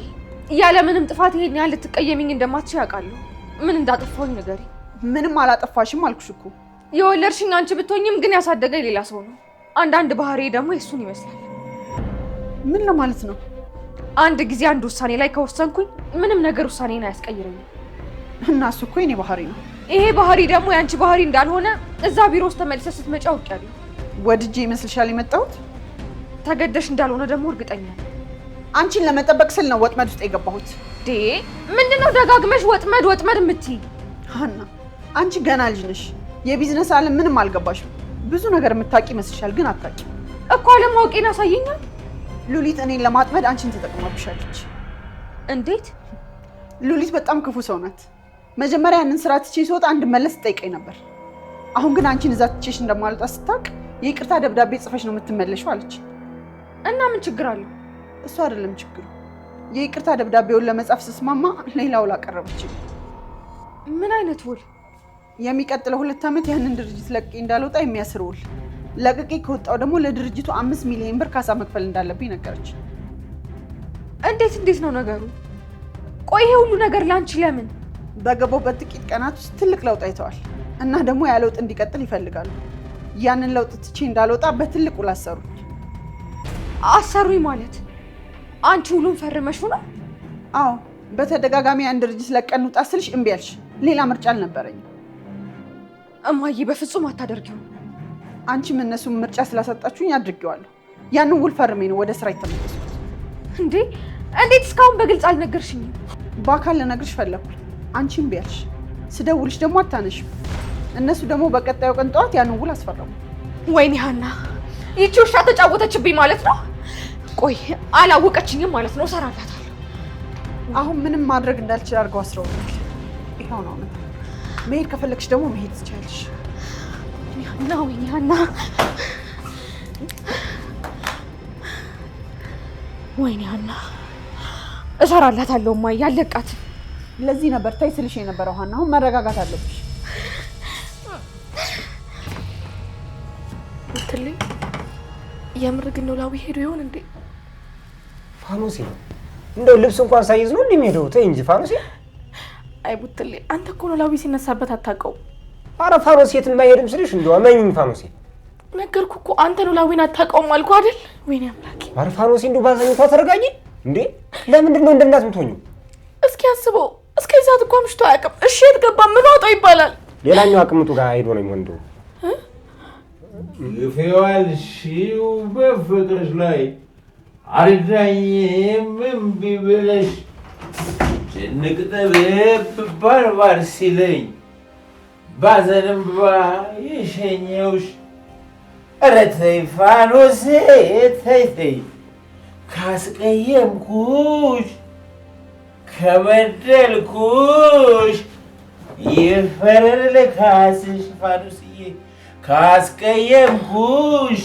ያለምንም ጥፋት ይሄን ያህል ልትቀየሚኝ እንደማትችይ አውቃለሁ። ምን እንዳጠፋሁኝ ንገሪ። ምንም አላጠፋሽም አልኩሽ እኮ። የወለድሽኝ አንቺ ብትሆኝም ግን ያሳደገኝ ሌላ ሰው ነው። አንዳንድ ባህሪ ደግሞ የሱን ይመስላል። ምን ለማለት ነው? አንድ ጊዜ አንድ ውሳኔ ላይ ከወሰንኩኝ ምንም ነገር ውሳኔን አያስቀይረኝም። እና እሱ እኮ የኔ ባህሪ ነው። ይሄ ባህሪ ደግሞ የአንቺ ባህሪ እንዳልሆነ እዛ ቢሮ ውስጥ ተመልሰሽ ስትመጪ አውቄያለሁ። ወድጄ ይመስልሻል የመጣሁት? ተገደሽ እንዳልሆነ ደግሞ እርግጠኛ ነኝ። አንቺን ለመጠበቅ ስል ነው ወጥመድ ውስጥ የገባሁት። ምንድነው ደጋግመሽ ወጥመድ የምትይ? ሀና አንቺ ገና ልጅ ነሽ። የቢዝነስ ዓለም ምንም አልገባሽም። ብዙ ነገር የምታውቂ ይመስልሻል፣ ግን አታውቂም እኮ። አለማወቄን ያሳየኛል። ሉሊት እኔን ለማጥመድ አንቺን ተጠቅማብሻለች። እንዴት? ሉሊት በጣም ክፉ ሰው ናት። መጀመሪያ ያንን ስራ ትቼ ስወጣ እንድመለስ ትጠይቀኝ ነበር። አሁን ግን አንቺን እዛ ትቼሽ እንደማልወጣ ስታውቅ የይቅርታ ደብዳቤ ጽፈሽ ነው የምትመለሽው አለች። እና ምን ችግር አለው? እሱ አይደለም ችግሩ። የይቅርታ ደብዳቤውን ለመጻፍ ስስማማ ሌላ ውል አቀረበችኝ። ምን አይነት ውል? የሚቀጥለው 2 ዓመት ያንን ድርጅት ለቅቄ እንዳልወጣ የሚያስር ውል። ለቅቄ ከወጣው ደግሞ ለድርጅቱ 5 ሚሊዮን ብር ካሳ መክፈል እንዳለብኝ ነገረች። እንዴት ነው ነገሩ? ቆይ ይሄ ሁሉ ነገር ላንቺ ለምን? በገባሁበት ጥቂት ቀናት ውስጥ ትልቅ ለውጥ አይተዋል እና ደግሞ ያ ለውጥ እንዲቀጥል ይፈልጋሉ። ያንን ለውጥ ትቼ እንዳልወጣ በትልቅ ውል አሰሩኝ። አሰሩኝ ማለት አንቺ ሁሉን ፈርመሽ ነው? አዎ፣ በተደጋጋሚ ያን ድርጅት ለቀን ውጣ ስልሽ እምቢ አልሽ። ሌላ ምርጫ አልነበረኝም። እማዬ በፍጹም አታደርጊውም። አንቺም እነሱም ምርጫ ስላሰጣችሁኝ አድርጌዋለሁ። ያንን ውል ፈርሜ ነው ወደ ስራ የተመለስኩት። እንዴት እስካሁን በግልጽ አልነገርሽኝም? በአካል ልነግርሽ ፈለኩኝ። አንቺ እምቢ አልሽ። ስደውልሽ ደግሞ አታነሽም። እነሱ ደግሞ በቀጣዩ ቀን ጠዋት ያንን ውል አስፈረሙ። ወይኔ ሀና፣ ይቺ ውሻ ተጫወተችብኝ ማለት ነው። ቆይ አላወቀችኝም ማለት ነው። እሰራላታለሁ። አሁን ምንም ማድረግ እንዳልችል አድርገው አስረውኛል። ይኸው ነው። መሄድ ከፈለግሽ ደግሞ መሄድ ትችያለሽ። ወይኔ ሀና፣ ወይኔ ሀና፣ እሰራላታለሁ። እማዬ አለቃት። ለዚህ ነበር ታይ ስልሽ የነበረው ሀና። አሁን መረጋጋት አለብሽ። ብትልኝ የምር ግን ኖላዊ ሄዶ ይሆን እንዴ? ፋኖሴ እንደው ልብስ እንኳን ሳይዝ ነው እንደሚሄደው። ተይ እንጂ ፋኖሴ። አይ ቡትሌ፣ አንተ እኮ ኖላዊ ሲነሳበት አታውቀው። ኧረ ፋኖሴ የትም አይሄድም ስልሽ እንደው አመኝኝ ፋኖሴ። ነገርኩ እኮ አንተ ኖላዊን አታውቀውም አልኩ አይደል? ወይኔ አምላኬ። ኧረ ፋኖሴ እንደው ባዘኝቷ ተረጋጊ እንዴ። ለምንድን ነው እንደናት የምትሆኚው? እስኪ አስበው። እስከ ሰዓት እኮ አምሽቶ አያውቅም። እሺ የት ገባ? ምን አውጣው ይባላል። ሌላኛው አቅምጡ ጋር ሄዶ ነው የሚሆነው። ይፈዋልሽው በፍቅርሽ ላይ አልዳኝም እምቢ ብለሽ ጭንቅ ጥብብ ባርባር ሲለኝ ባዘን እምባ የሸኘውሽ። ኧረ ተይ ፋኖሴ ተይ ካስቀየምኩሽ ከበደልኩሽ ይፈረድ ልካስሽ ፋኖስዬ። ካስቀየምኩሽ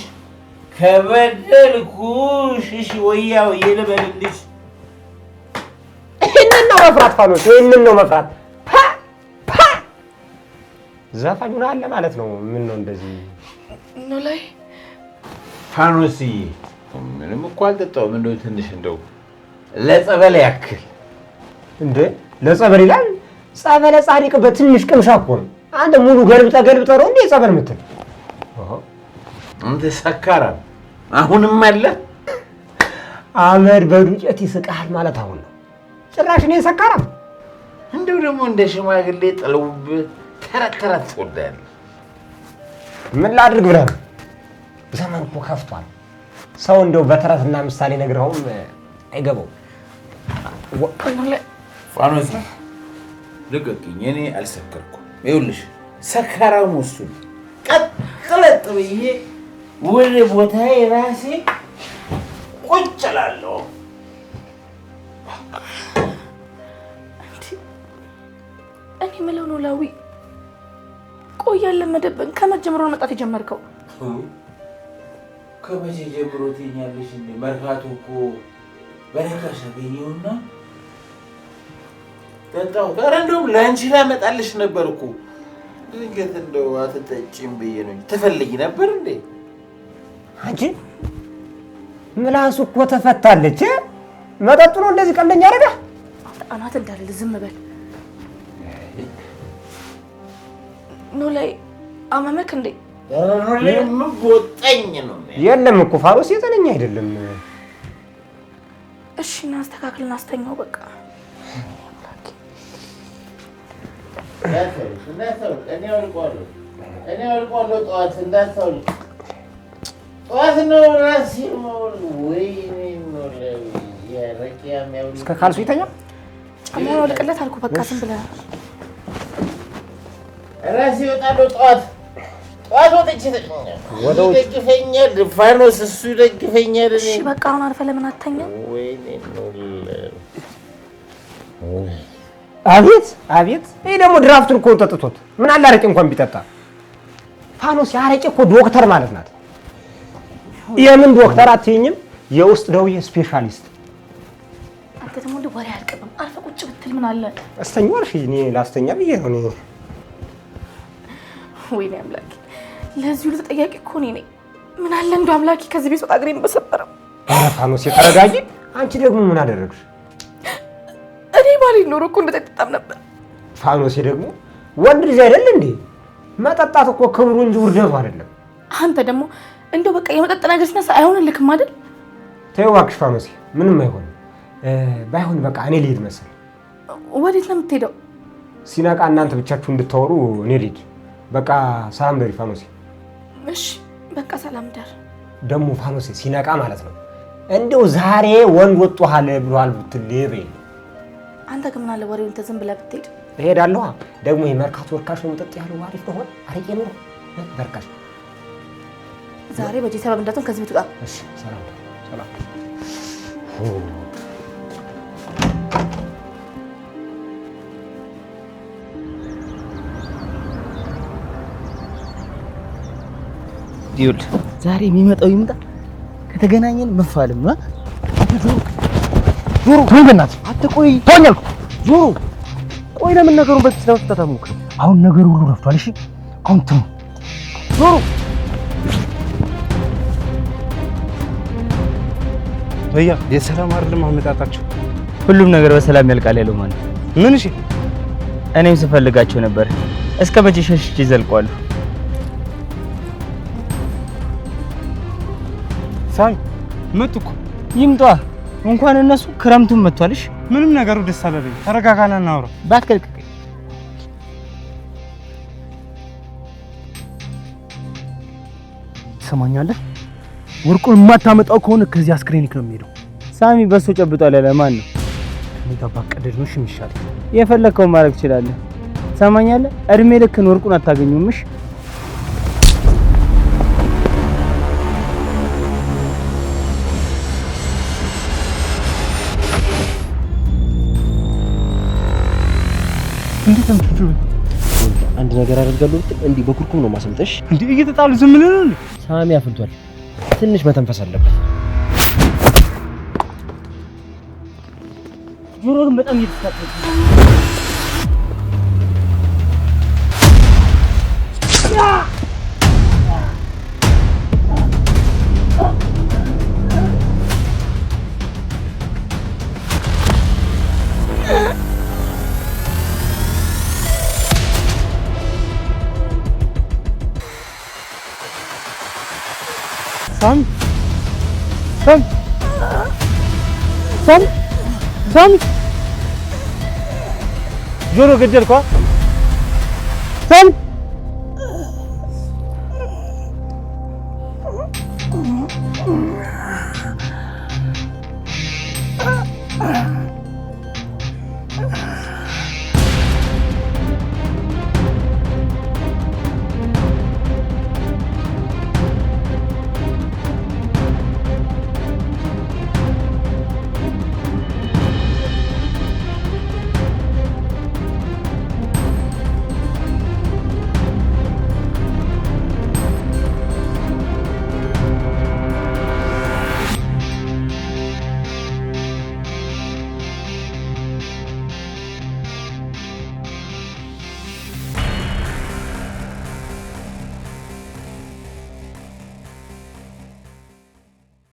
ከበደልኩሽ እሺ ወያው ልበልልሽ። ይህንን ነው መፍራት ፋኖስ፣ ይህንን ነው መፍራት። ዘፋኙን አለ ማለት ነው። ምን ነው እንደዚህ ኖላይ ፋኖስዬ? ምንም እኮ አልጠጣሁም። እንደው ትንሽ እንደው ለጸበል ያክል። እንዴ ለጸበል ይላል? ጸበለ ጻድቅ በትንሽ ቅምሻ እኮ ነው። አንተ ሙሉ ገልብጠ ነው እንዴ ጸበል የምትል? አንተ ሰካራም አሁንም አለ። አመድ በዱቄት ይስቃል ማለት አሁን ነው። ጭራሽ እኔ ሰካራም እንደው ደግሞ እንደ ሽማግሌ ጥለውብ ተረት ትወዳለህ። ምን ላድርግ ብለህ ነው? ዘመን እኮ ከፍቷል። ሰው እንደው በተረትና ምሳሌ ነግረውም አይገባው። ፋኖስ ልቀቅኝ፣ እኔ አልሰከርኩም። ይኸውልሽ ሰካራሙ እሱ ቀጥለጥ ብዬ ወደ ቦታዬ ራሴ ቁጭ እላለሁ። እኔ የምለው ነው ላዊ፣ ቆይ ያለመደብን ከመጀመሩ ነው መጣት የጀመርከው? ከመቼ ጀምሮ ትይኛለሽ እንዴ? መርካቶ እኮ በረካሽ አገኘሁና ጠጣሁ። ኧረ እንደውም ለአንቺ ላመጣልሽ ነበር እኮ ድንገት እንደው አትጠጪም ብዬ ነው። ትፈልጊ ነበር እንዴ? አንቺ ምላሱ እኮ ተፈታለች። መጠጡ ነው እንደዚህ ቀለኛ አደረገ። አናት እንዳልል ዝም በል። ኖ ላይ አመመክ እንዴ? ምጎጠኝ ነው። የለም እኮ ፋሮስ የጠነኛ አይደለም። እሺ እናስተካክል፣ እናስተኛው በቃ። እኔ አውልቀዋለሁ። ጠዋት እንዳታውልቅ። ጠዋት ነው ራሴ መውል። ወይኔ እስከ ካልሱ ይተኛ። ጫማውን አውልቅለት አልኩ። በቃ ዝም ብለህ ራሴ እወጣለሁ። ጠዋት ወጥቼ ይደግፈኛል ፋኖስ፣ እሱ ይደግፈኛል። እሺ በቃ አሁን አልፈህ ለምን አትተኛም? ወይኔ አቤት አቤት! ይሄ ደግሞ ድራፍቱን እኮ ጠጥቶት ምን አለ አረቄ እንኳን ቢጠጣ። ፋኖስ አረቄ እኮ ዶክተር ማለት ናት። የምን ዶክተር አትይኝም? የውስጥ ደዌ ስፔሻሊስት። አንተ ደግሞ እንደ ወሬ አልቀበም። አልፈህ ቁጭ ብትል ምን አለ? አስተኛው አልሽ። እኔ ላስተኛ ብዬ ነው። እኔ ወይኔ አምላኬ፣ ለዚህ ሁሉ ተጠያቂ እኮ እኔ ነኝ። ምን አለ እንደው አምላኬ ከዚህ ቤት ወጣ እግሬን በሰበረው። ኧረ ፋኖስ ተረጋጊ። አንቺ ደግሞ ምን አደረግሽ? እኔ ባሌ ኖሮ እኮ እንደጠጣም ነበር። ፋኖስ ደግሞ ወንድ ልጅ አይደል እንዴ? መጠጣት እኮ ክብሩ እንጂ ውርደቱ አይደለም። አንተ ደግሞ እንደው በቃ የመጠጥ ነገር ሲነሳ አይሆንልክም አይደል? ተይው እባክሽ ፋኖስ፣ ምንም አይሆንም። ባይሆን በቃ እኔ ልሂድ መሰል። ወዴት ነው የምትሄደው? ሲነቃ እናንተ ብቻችሁ እንድታወሩ እኔ ልሂድ። በቃ ሰላም ደሪ ፋኖስ። እሺ በቃ ሰላም ደር። ደግሞ ፋኖስ ሲነቃ ማለት ነው እንደው ዛሬ ወንድ ወጥቷል ብሏል ብትል ይበይ። አንተ ግን ምን አለ ወሬውን ዝም ብለህ ብትሄድ። እሄዳለሁ። ደግሞ የመርካቶ ወርካሽ ነው መጠጥ ያለው አሪፍ ነው። አረቄ ነው በርካሽ። ዛሬ በዚህ ሰበብ እንዳትሆን ከዚህ ቤት ውጣ። እሺ ሰላም ሰላም። ዲዩል ዛሬ የሚመጣው ይምጣ። ከተገናኘን መፋለም ነው። ዞሮ ተው በእናትህ አትቆይ። ተወኝ አልኩህ። ዞሮ ቆይ ለምን ነገሩን በዚህ ስለው ተታሙክ? አሁን ነገሩ ሁሉ ረፍቷል። እሺ አሁን ተው ዞሮ። ወያ የሰላም አይደለም አመጣጣቸው። ሁሉም ነገር በሰላም ያልቃል ያለው ማለት ምን? እሺ እኔም ስፈልጋቸው ነበር። እስከ መቼ ሸሽቼ ይዘልቋሉ? ሳይ መጡ እኮ ይምጧ። እንኳን እነሱ ክረምቱን መጥቷልሽ። ምንም ነገሩ ደስ አላለኝ። ተረጋጋና እናውራ። ባትከልክል ትሰማኛለህ? ወርቁን የማታመጣው ከሆነ ከዚህ አስክሬኒክ ነው የሚሄደው። ሳሚ በሱ ጨብጧል ያለ ማን ነው? እኔ ጋር ባቀደድ ነው የሚሻለው። የፈለከውን ማድረግ ትችላለህ። ትሰማኛለህ? እድሜ ልክን ወርቁን አታገኙምሽ። እንዴት ነው ትጁ? አንድ ነገር አደርጋለሁ ብትል እንዲህ በኩርኩም ነው ማሰምጠሽ። እንዴ እየተጣሉ ዝም ብለን ነው እንዴ? ሳሚ አፍልቷል። ትንሽ መተንፈስ አለበት። ጆሮ ግን በጣም እየተሳቀቀ ሳሚ ሳሚ ሳሚ ሳሚ ጆሮ ገደልኳ ሰም